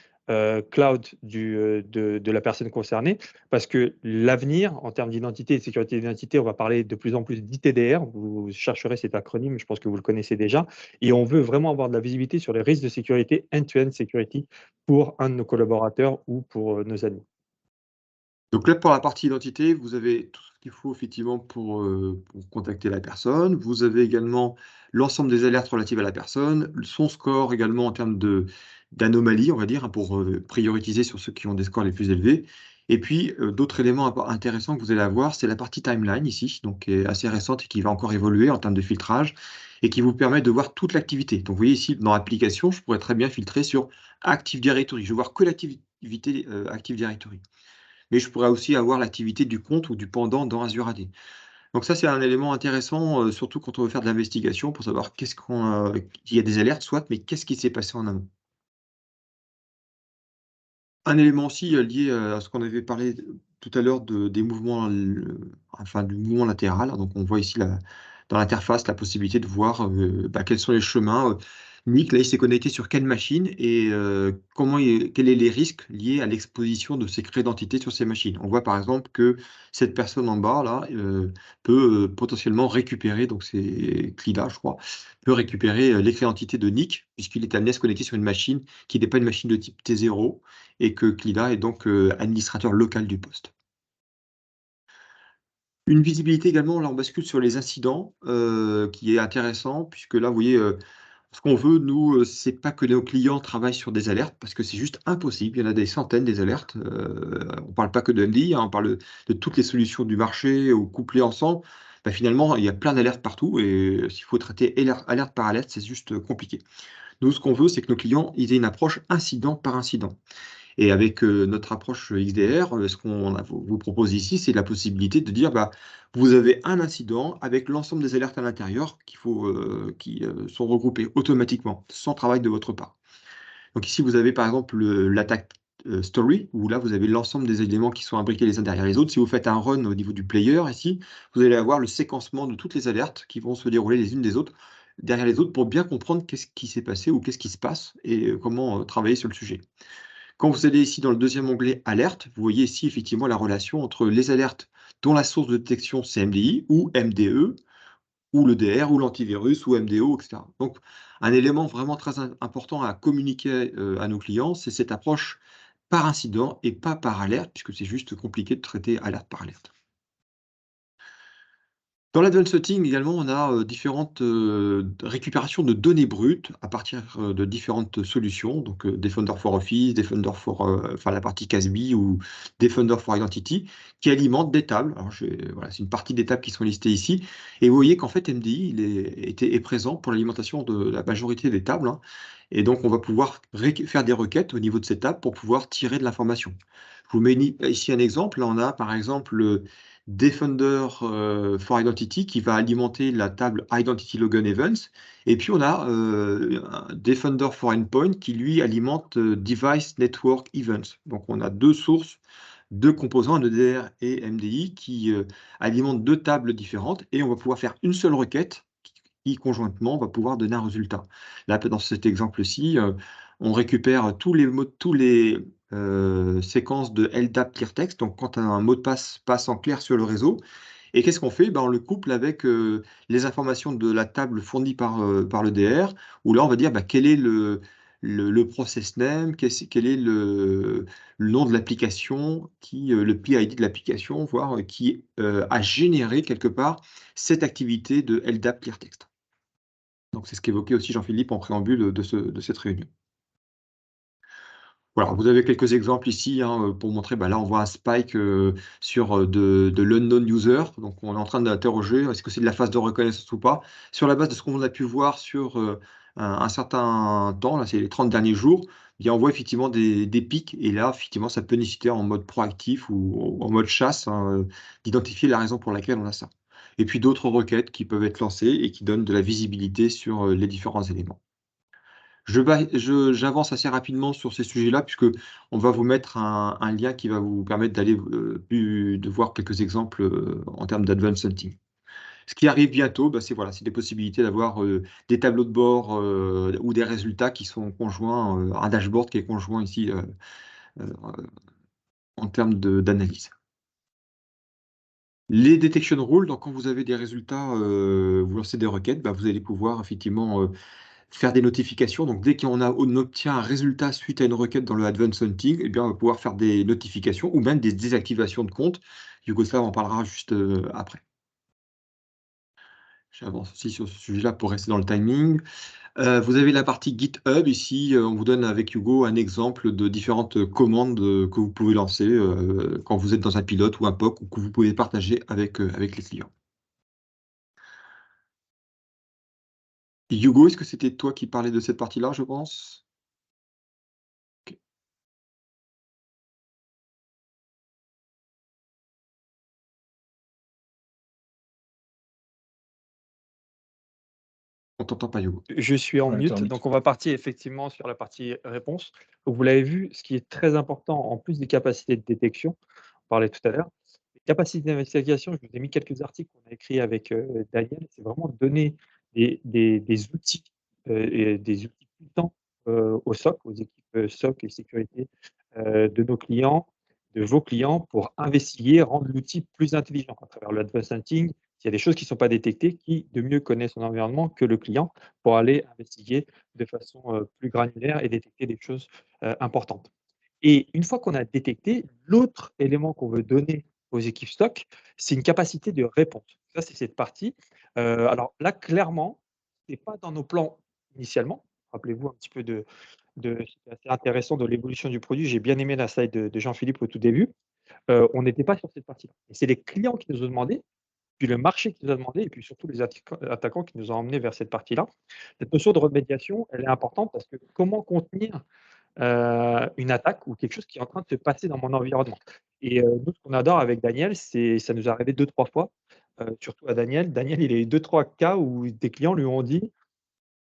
cloud de la personne concernée. Parce que l'avenir, en termes d'identité et de sécurité d'identité, on va parler de plus en plus d'ITDR. Vous chercherez cet acronyme, je pense que vous le connaissez déjà. Et on veut vraiment avoir de la visibilité sur les risques de sécurité, end-to-end security, pour un de nos collaborateurs ou pour nos amis. donc là, pour la partie identité, vous avez tout ce qu'il faut effectivement pour contacter la personne. Vous avez également l'ensemble des alertes relatives à la personne, son score également en termes d'anomalies, on va dire, hein, pour prioriser sur ceux qui ont des scores les plus élevés. Et puis, d'autres éléments intéressants que vous allez avoir, c'est la partie timeline ici, donc qui est assez récente et qui va encore évoluer en termes de filtrage et qui vous permet de voir toute l'activité. Donc, vous voyez ici, dans l'application, je pourrais très bien filtrer sur Active Directory. Je vais voir que l'activité Active Directory. Mais je pourrais aussi avoir l'activité du compte ou du pendant dans Azure AD. Donc ça, c'est un élément intéressant, surtout quand on veut faire de l'investigation pour savoir qu'il y a des alertes, soit, mais qu'est-ce qui s'est passé en amont. Un élément aussi lié à ce qu'on avait parlé tout à l'heure des mouvements, enfin du mouvement latéral. Donc on voit ici dans l'interface la possibilité de voir quels sont les chemins. Nick, là, il s'est connecté sur quelle machine et quels sont les risques liés à l'exposition de ces clés d'identité sur ces machines. On voit par exemple que cette personne en bas, là, peut potentiellement récupérer, donc c'est Clida, je crois, peut récupérer les clés d'identité de Nick, puisqu'il est amené à se connecter sur une machine qui n'est pas une machine de type T0, et que Clida est donc administrateur local du poste. Une visibilité également, là on bascule sur les incidents, qui est intéressant, puisque là, vous voyez, ce qu'on veut, nous, c'est pas que nos clients travaillent sur des alertes, parce que c'est juste impossible. Il y en a des centaines des alertes. On parle pas que de MDI, hein, on parle de toutes les solutions du marché ou couplées ensemble. Bah, finalement, il y a plein d'alertes partout, et s'il faut traiter alerte par alerte, c'est juste compliqué. Nous, ce qu'on veut, c'est que nos clients ils aient une approche incident par incident. Et avec notre approche XDR, ce qu'on vous propose ici, c'est la possibilité de dire, bah, vous avez un incident avec l'ensemble des alertes à l'intérieur qui sont regroupées automatiquement, sans travail de votre part. Donc ici, vous avez par exemple l'attaque story, où là, vous avez l'ensemble des éléments qui sont imbriqués les uns derrière les autres. Si vous faites un run au niveau du player, ici, vous allez avoir le séquencement de toutes les alertes qui vont se dérouler les unes des autres, derrière les autres, pour bien comprendre qu'est-ce qui s'est passé ou qu'est-ce qui se passe et comment travailler sur le sujet. Quand vous allez ici dans le deuxième onglet Alerte, vous voyez ici effectivement la relation entre les alertes dont la source de détection c'est MDI ou MDE, ou le DR, ou l'antivirus, ou MDO, etc. Donc, un élément vraiment très important à communiquer à nos clients, c'est cette approche par incident et pas par alerte, puisque c'est juste compliqué de traiter alerte par alerte. Dans l'advanced setting également, on a différentes récupérations de données brutes à partir de différentes solutions, donc Defender for Office, Defender for enfin la partie CASB ou Defender for Identity, qui alimentent des tables. Alors, voilà, c'est une partie des tables qui sont listées ici. Et vous voyez qu'en fait, MDI est présent pour l'alimentation de la majorité des tables, hein. Et donc, on va pouvoir faire des requêtes au niveau de ces tables pour pouvoir tirer de l'information. Je vous mets ici un exemple. Là, on a par exemple Defender for Identity qui va alimenter la table Identity Logon Events. Et puis on a un Defender for Endpoint qui lui alimente Device Network Events. Donc on a deux sources, deux composants, EDR et MDI, qui alimentent deux tables différentes et on va pouvoir faire une seule requête qui conjointement va pouvoir donner un résultat. Là, dans cet exemple-ci, on récupère tous les séquences de LDAP clear text, donc quand un mot de passe passe en clair sur le réseau. Et qu'est-ce qu'on fait? Ben, on le couple avec les informations de la table fournie par le DR, où là, on va dire bah, quel est le process name, quel est le nom de l'application, le PID de l'application, voire qui a généré quelque part cette activité de LDAP clear text. Donc c'est ce qu'évoquait aussi Jean-Philippe en préambule de cette réunion. Voilà, vous avez quelques exemples ici hein, pour montrer, bah là on voit un spike sur de l'unknown user, donc on est en train d'interroger est-ce que c'est de la phase de reconnaissance ou pas. Sur la base de ce qu'on a pu voir sur un certain temps, là c'est les 30 derniers jours, eh bien, on voit effectivement des pics, et là effectivement ça peut nécessiter en mode proactif ou en mode chasse hein, d'identifier la raison pour laquelle on a ça. Et puis d'autres requêtes qui peuvent être lancées et qui donnent de la visibilité sur les différents éléments. J'avance assez rapidement sur ces sujets-là, puisque on va vous mettre un lien qui va vous permettre d'aller de voir quelques exemples en termes d'advanced hunting. Ce qui arrive bientôt, bah, c'est voilà, c'est des possibilités d'avoir des tableaux de bord ou des résultats qui sont conjoints, un dashboard qui est conjoint ici euh, en termes d'analyse. Les detection rules, donc quand vous avez des résultats, vous lancez des requêtes, bah, vous allez pouvoir effectivement faire des notifications. Donc, dès on obtient un résultat suite à une requête dans le Advanced Hunting, eh bien, on va pouvoir faire des notifications ou même des désactivations de compte. Yougoslav en parlera juste après. J'avance aussi sur ce sujet-là pour rester dans le timing. Vous avez la partie GitHub. Ici, on vous donne avec Hugo un exemple de différentes commandes que vous pouvez lancer quand vous êtes dans un pilote ou un POC ou que vous pouvez partager avec les clients. Hugo, est-ce que c'était toi qui parlais de cette partie-là, je pense? Ok. On t'entend pas, Hugo. Je suis en Ouais, mute, t'es donc on va partir effectivement sur la partie réponse. Donc vous l'avez vu, ce qui est très important, en plus des capacités de détection, on parlait tout à l'heure, les capacités d'investigation, je vous ai mis quelques articles qu'on a écrits avec Daniel, c'est vraiment donner des outils et des outils puissants au SOC, aux équipes SOC et sécurité de nos clients, de vos clients, pour investiguer, rendre l'outil plus intelligent à travers l'advanced hunting. S'il y a des choses qui ne sont pas détectées, qui de mieux connaît son environnement que le client pour aller investiguer de façon plus granulaire et détecter des choses importantes. Et une fois qu'on a détecté, l'autre élément qu'on veut donner aux équipes stock, c'est une capacité de réponse. Ça, c'est cette partie. Alors là, clairement, ce n'est pas dans nos plans initialement. Rappelez-vous un petit peu c'était assez intéressant de l'évolution du produit. J'ai bien aimé la slide de Jean-Philippe au tout début. On n'était pas sur cette partie-là. Et c'est les clients qui nous ont demandé, puis le marché qui nous a demandé, et puis surtout les attaquants qui nous ont emmenés vers cette partie-là. Cette notion de remédiation, elle est importante parce que comment contenir une attaque ou quelque chose qui est en train de se passer dans mon environnement. Et nous, ce qu'on adore avec Daniel, c'est ça nous est arrivé 2-3 fois, surtout à Daniel. Daniel, il a eu 2-3 cas où des clients lui ont dit: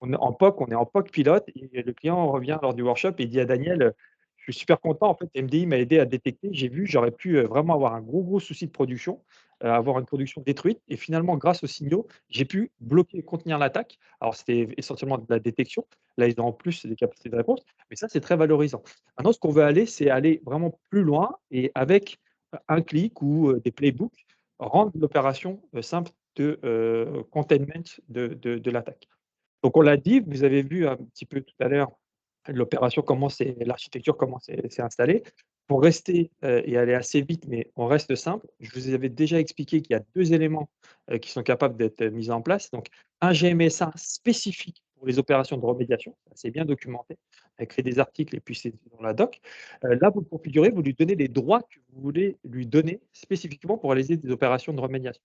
on est en POC pilote et le client revient lors du workshop et il dit à Daniel: «Je suis super content, en fait, MDI m'a aidé à détecter, j'ai vu, j'aurais pu, vraiment avoir un gros souci de production, avoir une production détruite et finalement grâce aux signaux, j'ai pu bloquer et contenir l'attaque». Alors c'était essentiellement de la détection. Là, ils ont en plus des capacités de réponse, mais ça, c'est très valorisant. Maintenant, ce qu'on veut aller, c'est aller vraiment plus loin et avec, un clic ou, des playbooks, rendre l'opération, simple de, containment de l'attaque. Donc on l'a dit, vous avez vu un petit peu tout à l'heure l'opération, l'architecture, comment c'est installé. Pour rester et aller assez vite, mais on reste simple, je vous avais déjà expliqué qu'il y a 2 éléments qui sont capables d'être mis en place. Donc un GMSA spécifique pour les opérations de remédiation, c'est bien documenté, créer des articles et puis c'est dans la doc. Là, vous le configurez, vous lui donnez les droits que vous voulez lui donner spécifiquement pour réaliser des opérations de remédiation.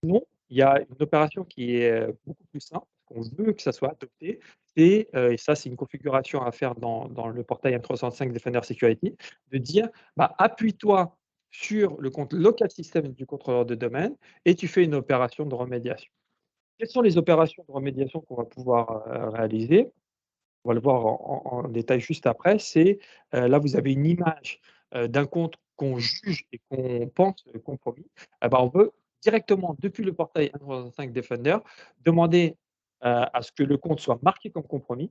Sinon, il y a une opération qui est, beaucoup plus simple, qu'on veut que ça soit adopté, et ça, c'est une configuration à faire dans le portail M365 Defender Security, de dire: «Bah, appuie-toi sur le compte local system du contrôleur de domaine et tu fais une opération de remédiation». Quelles sont les opérations de remédiation qu'on va pouvoir, réaliser? On va le voir en détail juste après. Là, vous avez une image, d'un compte qu'on juge et qu'on pense compromis. Eh ben, on veut directement, depuis le portail M365 Defender, demander, à ce que le compte soit marqué comme compromis,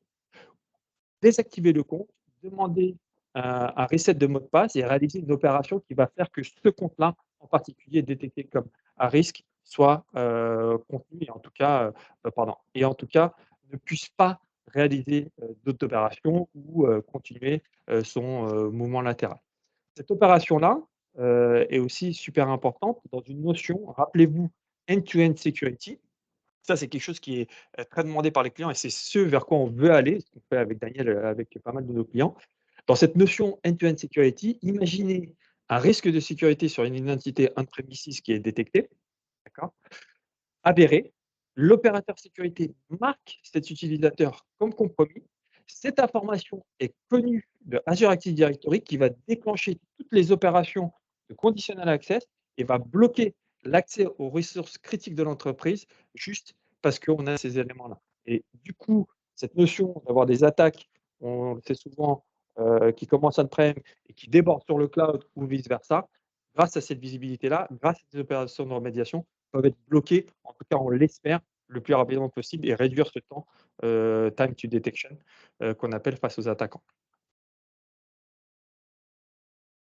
désactiver le compte, demander, un reset de mot de passe et réaliser une opération qui va faire que ce compte-là, en particulier détecté comme à risque, soit, contenu et en tout cas, ne puisse pas réaliser, d'autres opérations ou, continuer, son, mouvement latéral. Cette opération-là, est aussi super importante dans une notion, rappelez-vous, end-to-end security. Ça, c'est quelque chose qui est, très demandé par les clients et c'est ce vers quoi on veut aller, ce qu'on fait avec Daniel, avec pas mal de nos clients. Dans cette notion end-to-end security, imaginez un risque de sécurité sur une identité on-premises qui est détectée, d'accord, avéré. L'opérateur sécurité marque cet utilisateur comme compromis. Cette information est connue de Azure Active Directory qui va déclencher toutes les opérations de conditional access et va bloquer l'accès aux ressources critiques de l'entreprise juste parce qu'on a ces éléments-là. Et du coup, cette notion d'avoir des attaques, on le sait souvent, qui commencent on-prem et qui débordent sur le cloud ou vice-versa, grâce à cette visibilité-là, grâce à ces opérations de remédiation, peuvent être bloqués, en tout cas on l'espère, le plus rapidement possible et réduire ce temps, time to detection, qu'on appelle face aux attaquants.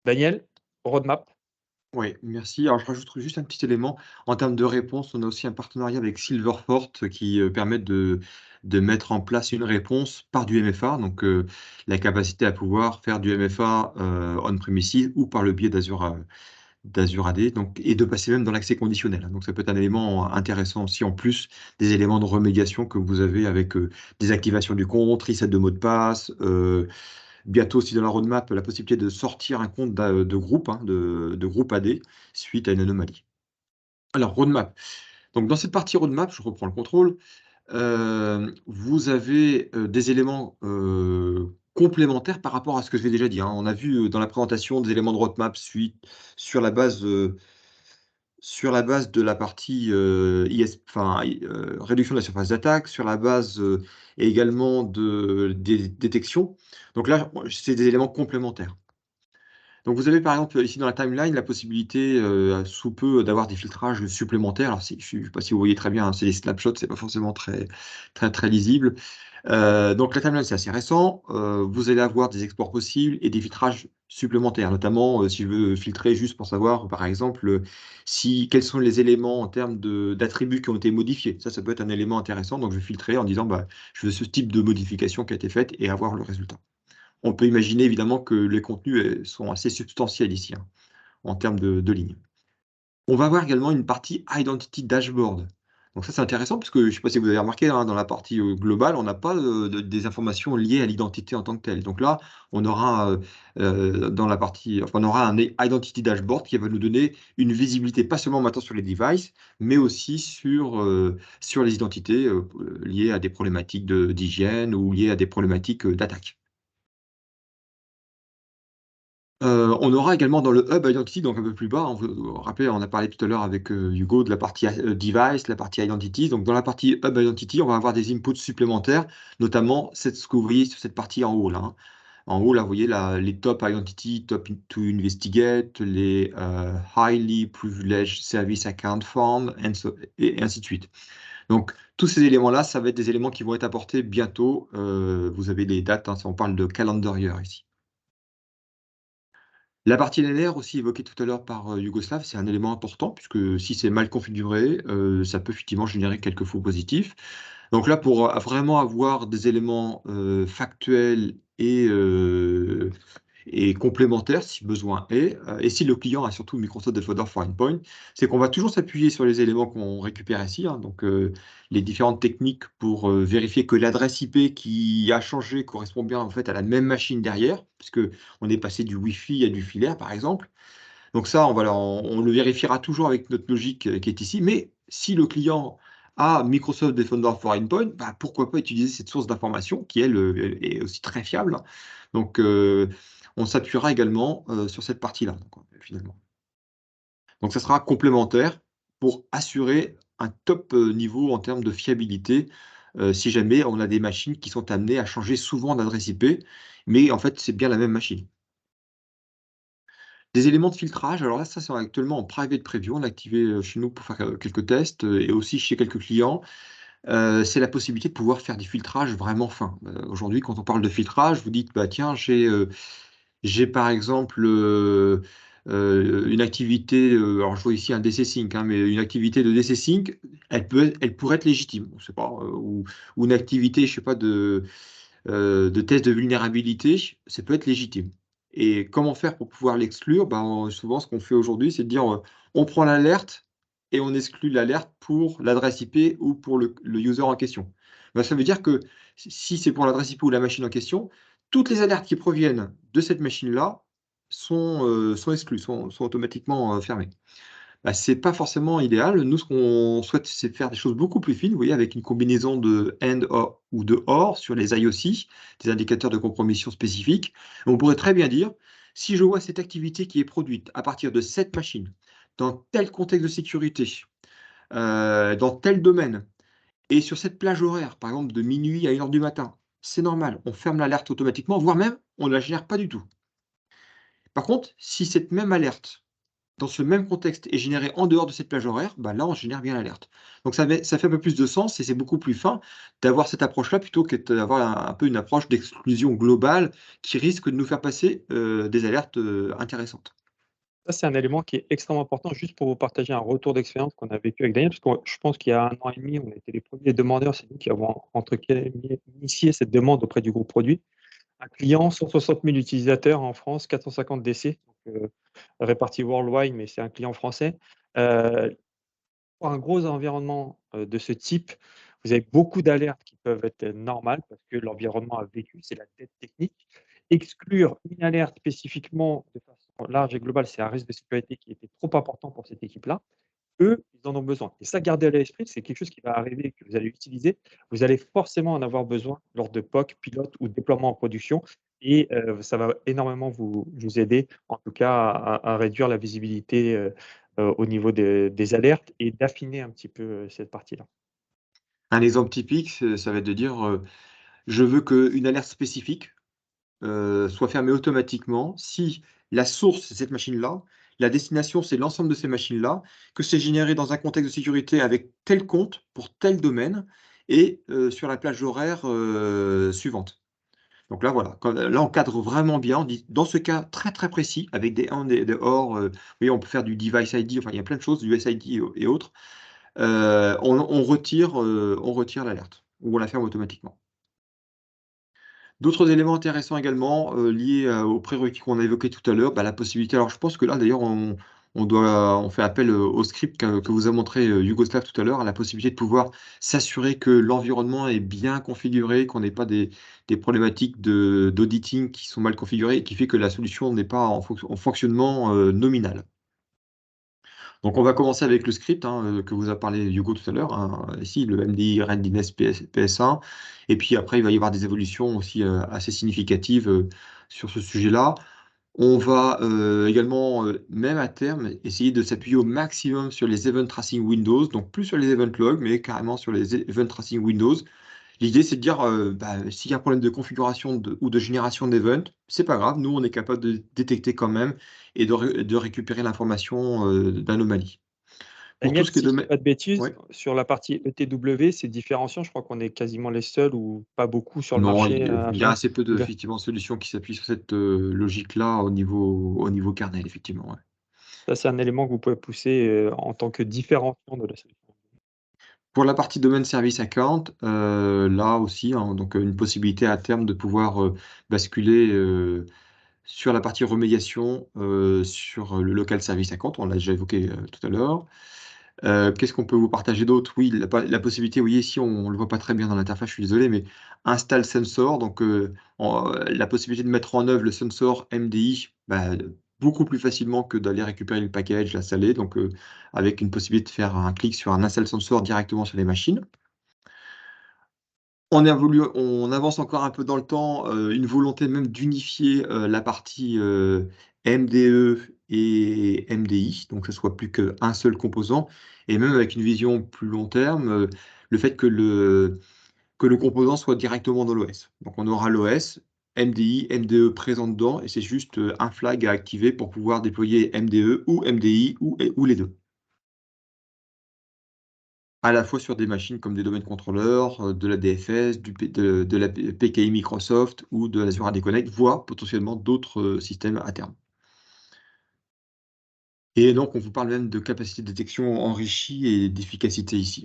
Daniel, roadmap? Oui, merci. Alors, je rajoute juste un petit élément. En termes de réponse, on a aussi un partenariat avec Silverfort qui permet de mettre en place une réponse par du MFA, donc la capacité à pouvoir faire du MFA on-premises ou par le biais d'Azure AD, donc, et de passer même dans l'accès conditionnel. Donc, ça peut être un élément intéressant aussi, en plus des éléments de remédiation que vous avez avec désactivation du compte, reset de mot de passe. Bientôt aussi dans la roadmap, la possibilité de sortir un compte de groupe, hein, de groupe AD suite à une anomalie. Alors roadmap, donc dans cette partie roadmap, je reprends le contrôle, vous avez, des éléments, complémentaires par rapport à ce que je vous ai déjà dit, hein. On a vu, dans la présentation des éléments de roadmap sur la base, de la partie, réduction de la surface d'attaque, sur la base, également des détections. Donc là, c'est des éléments complémentaires. Donc vous avez par exemple ici dans la timeline la possibilité sous peu d'avoir des filtrages supplémentaires. Alors je ne sais pas si vous voyez très bien, hein, c'est des snapshots, c'est pas forcément très lisible. Donc la timeline c'est assez récent. Vous allez avoir des exports possibles et des filtrages supplémentaires, notamment si je veux filtrer juste pour savoir par exemple quels sont les éléments en termes d'attributs qui ont été modifiés. Ça peut être un élément intéressant. Donc je vais filtrer en disant bah, je veux ce type de modification qui a été faite et avoir le résultat. On peut imaginer évidemment que les contenus sont assez substantiels ici, hein, en termes de lignes. On va avoir également une partie Identity Dashboard. Donc ça, c'est intéressant parce que je ne sais pas si vous avez remarqué, hein, dans la partie globale, on n'a pas des informations liées à l'identité en tant que telle. Donc là, on aura dans la partie, enfin, on aura un Identity Dashboard qui va nous donner une visibilité pas seulement maintenant sur les devices, mais aussi sur les identités liées à des problématiques d'hygiène ou liées à des problématiques d'attaque. On aura également dans le Hub Identity, donc un peu plus bas, hein, vous vous rappelez, on a parlé tout à l'heure avec Hugo de la partie Device, la partie Identity. Donc dans la partie Hub Identity, on va avoir des inputs supplémentaires, notamment ce que vous voyez sur cette partie en haut là, hein. En haut, là, vous voyez les top identity, top to investigate, les highly privileged service account form, et ainsi de suite. Donc, tous ces éléments-là, ça va être des éléments qui vont être apportés bientôt. Vous avez les dates, hein, on parle de calendar year ici. La partie linéaire aussi évoquée tout à l'heure par Yougoslav, c'est un élément important puisque si c'est mal configuré, ça peut effectivement générer quelques faux positifs. Donc là, pour vraiment avoir des éléments factuels et complémentaires si besoin est, et si le client a surtout Microsoft Defender for Endpoint, c'est qu'on va toujours s'appuyer sur les éléments qu'on récupère ici, hein, donc les différentes techniques pour vérifier que l'adresse IP qui a changé correspond bien en fait à la même machine derrière, puisque on est passé du Wi-Fi à du filaire par exemple. Donc ça, on le vérifiera toujours avec notre logique qui est ici, mais si le client a Microsoft Defender for Endpoint, bah, pourquoi pas utiliser cette source d'information qui, elle, est aussi très fiable. Donc, on s'appuiera également sur cette partie-là, finalement. Donc, ça sera complémentaire pour assurer un top niveau en termes de fiabilité si jamais on a des machines qui sont amenées à changer souvent d'adresse IP, mais en fait, c'est bien la même machine. Des éléments de filtrage, alors là, ça, c'est actuellement en private preview. On l'a activé chez nous pour faire quelques tests et aussi chez quelques clients. C'est la possibilité de pouvoir faire des filtrages vraiment fins. Aujourd'hui, quand on parle de filtrage, vous dites, bah, tiens, j'ai par exemple une activité, alors je vois ici un DC Sync, hein, mais une activité de DC Sync, elle pourrait être légitime, je sais pas, ou une activité, je sais pas, de test de vulnérabilité, ça peut être légitime. Et comment faire pour pouvoir l'exclure? Ben, souvent, ce qu'on fait aujourd'hui, c'est de dire, on prend l'alerte et on exclut l'alerte pour l'adresse IP ou pour le user en question. Ben, ça veut dire que si c'est pour l'adresse IP ou la machine en question, toutes les alertes qui proviennent de cette machine-là sont exclues, sont automatiquement fermées. Bah, c'est pas forcément idéal. Nous, ce qu'on souhaite, c'est faire des choses beaucoup plus fines, vous voyez, avec une combinaison de AND ou de OR sur les IOC, des indicateurs de compromission spécifiques. On pourrait très bien dire, si je vois cette activité qui est produite à partir de cette machine, dans tel contexte de sécurité, dans tel domaine, et sur cette plage horaire, par exemple de minuit à 1h du matin, c'est normal, on ferme l'alerte automatiquement, voire même, on ne la génère pas du tout. Par contre, si cette même alerte dans ce même contexte est généré en dehors de cette plage horaire, bah là, on génère bien l'alerte. Donc ça fait un peu plus de sens et c'est beaucoup plus fin d'avoir cette approche-là plutôt que d'avoir un peu une approche d'exclusion globale qui risque de nous faire passer des alertes intéressantes. Ça, c'est un élément qui est extrêmement important, juste pour vous partager un retour d'expérience qu'on a vécu avec Daniel, parce que je pense qu'il y a 1 an et demi, on a été les premiers demandeurs, c'est nous qui avons entre guillemets initié cette demande auprès du groupe produit. Un client, 160 000 utilisateurs en France, 450 DC, donc, répartis worldwide, mais c'est un client français. Pour un gros environnement de ce type, vous avez beaucoup d'alertes qui peuvent être normales parce que l'environnement a vécu, c'est la dette technique. Exclure une alerte spécifiquement de façon large et globale, c'est un risque de sécurité qui était trop important pour cette équipe-là. Eux, ils en ont besoin. Et ça, gardez à l'esprit, c'est quelque chose qui va arriver, que vous allez utiliser. Vous allez forcément en avoir besoin lors de POC, pilote ou déploiement en production. Et ça va énormément vous aider, en tout cas, à réduire la visibilité au niveau des alertes et d'affiner un petit peu cette partie-là. Un exemple typique, ça va être de dire, je veux qu'une alerte spécifique soit fermé automatiquement si la source, c'est cette machine-là, la destination, c'est l'ensemble de ces machines-là, que c'est généré dans un contexte de sécurité avec tel compte pour tel domaine et sur la plage horaire suivante. Donc là, voilà, là, on cadre vraiment bien. On dit, dans ce cas très très précis, avec des and, des or, oui, on peut faire du device ID, enfin, il y a plein de choses, du SID et autres. On retire l'alerte ou on la ferme automatiquement. D'autres éléments intéressants également liés aux prérequis qu'on a évoqués tout à l'heure, la possibilité. Alors, je pense que là, d'ailleurs, on fait appel au script que vous a montré Yougoslav tout à l'heure, à la possibilité de pouvoir s'assurer que l'environnement est bien configuré, qu'on n'ait pas des problématiques d'auditing qui sont mal configurées et qui fait que la solution n'est pas en fonctionnement nominal. Donc, on va commencer avec le script que vous a parlé Hugo tout à l'heure, ici, le MDI Readiness PS1. Et puis après, il va y avoir des évolutions aussi assez significatives sur ce sujet-là. On va également, même à terme, essayer de s'appuyer au maximum sur les Event Tracing Windows, donc plus sur les Event Logs, mais carrément sur les Event Tracing Windows. L'idée, c'est de dire, s'il y a un problème de configuration ou de génération d'event, c'est pas grave, nous, on est capable de détecter quand même et de récupérer l'information d'anomalie. Pour tout Daniel, ce qui est si je dis de... pas de bêtises, Ouais. sur la partie ETW, c'est différenciant. Je crois qu'on est quasiment les seuls ou pas beaucoup sur le Non, marché il à y a faire. assez peu de effectivement, solutions qui s'appuient sur cette logique-là au niveau kernel, effectivement. Ouais. Ça, c'est un élément que vous pouvez pousser en tant que différenciant de la solution. Pour la partie domaine service account, là aussi, donc une possibilité à terme de pouvoir basculer sur la partie remédiation sur le local service account, on l'a déjà évoqué tout à l'heure. Qu'est-ce qu'on peut vous partager d'autre? Oui, la possibilité, oui, ici on ne le voit pas très bien dans l'interface, je suis désolé, mais install sensor, donc la possibilité de mettre en œuvre le sensor MDI beaucoup plus facilement que d'aller récupérer le package, l'installer, donc avec une possibilité de faire un clic sur un install sensor directement sur les machines. On avance encore un peu dans le temps, une volonté même d'unifier la partie MDE et MDI, donc que ce soit plus qu'un seul composant, et même avec une vision plus long terme, le fait que le composant soit directement dans l'OS. Donc on aura l'OS, MDI, MDE présent dedans, et c'est juste un flag à activer pour pouvoir déployer MDE ou MDI ou les deux. À la fois sur des machines comme des domaines contrôleurs, de la DFS, de la PKI Microsoft ou de l'Azure AD Connect, voire potentiellement d'autres systèmes à terme. Et donc, on vous parle même de capacité de détection enrichie et d'efficacité ici.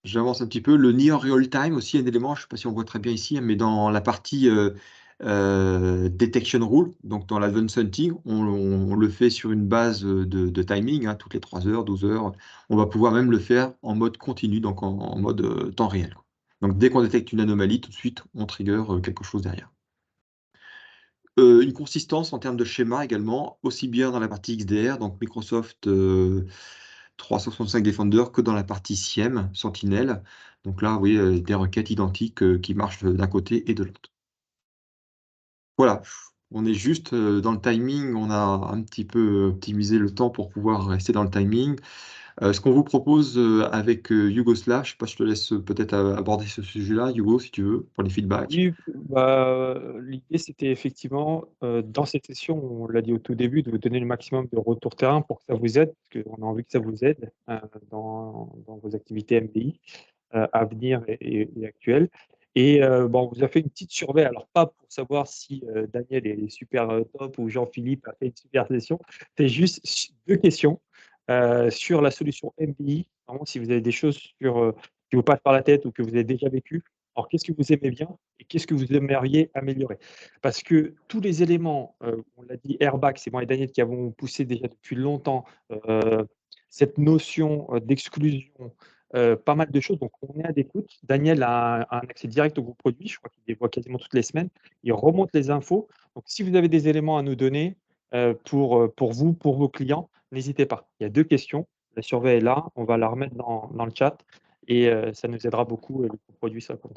J'avance un petit peu. Le near real time aussi, un élément, je ne sais pas si on voit très bien ici, mais dans la partie detection rule, donc dans l'advanced hunting, on le fait sur une base de timing, toutes les 3 heures, 12 heures. On va pouvoir même le faire en mode continu, donc en mode temps réel. Donc dès qu'on détecte une anomalie, tout de suite, on trigger quelque chose derrière. Une consistance en termes de schéma également, aussi bien dans la partie XDR, donc Microsoft 365 Defender, que dans la partie SIEM, Sentinel. Donc là, vous voyez, des requêtes identiques qui marchent d'un côté et de l'autre. Voilà, on est juste dans le timing, on a un petit peu optimisé le temps pour pouvoir rester dans le timing. Ce qu'on vous propose avec Yougoslav, je ne sais pas, je te laisse peut-être aborder ce sujet-là, Hugo, si tu veux, pour les feedbacks. Oui, l'idée, c'était effectivement, dans cette session, on l'a dit au tout début, de vous donner le maximum de retour terrain pour que ça vous aide, parce qu'on a envie que ça vous aide dans vos activités MDI à venir et actuelles. Et on vous a fait une petite surveille, alors pas pour savoir si Daniel est super top ou Jean-Philippe a fait une super session, c'est juste 2 questions sur la solution MDI, vraiment si vous avez des choses qui vous passent par la tête ou que vous avez déjà vécu. Alors, qu'est-ce que vous aimez bien et qu'est-ce que vous aimeriez améliorer? Parce que tous les éléments, on l'a dit, airbag, c'est moi et Daniel qui avons poussé déjà depuis longtemps cette notion d'exclusion, pas mal de choses. Donc, on est à l'écoute. Daniel a un accès direct au groupe produit. Je crois qu'il les voit quasiment toutes les semaines. Il remonte les infos. Donc, si vous avez des éléments à nous donner pour vous, pour vos clients, n'hésitez pas. Il y a 2 questions. La surveille est là. On va la remettre dans le chat et ça nous aidera beaucoup. Le groupe produit sera content.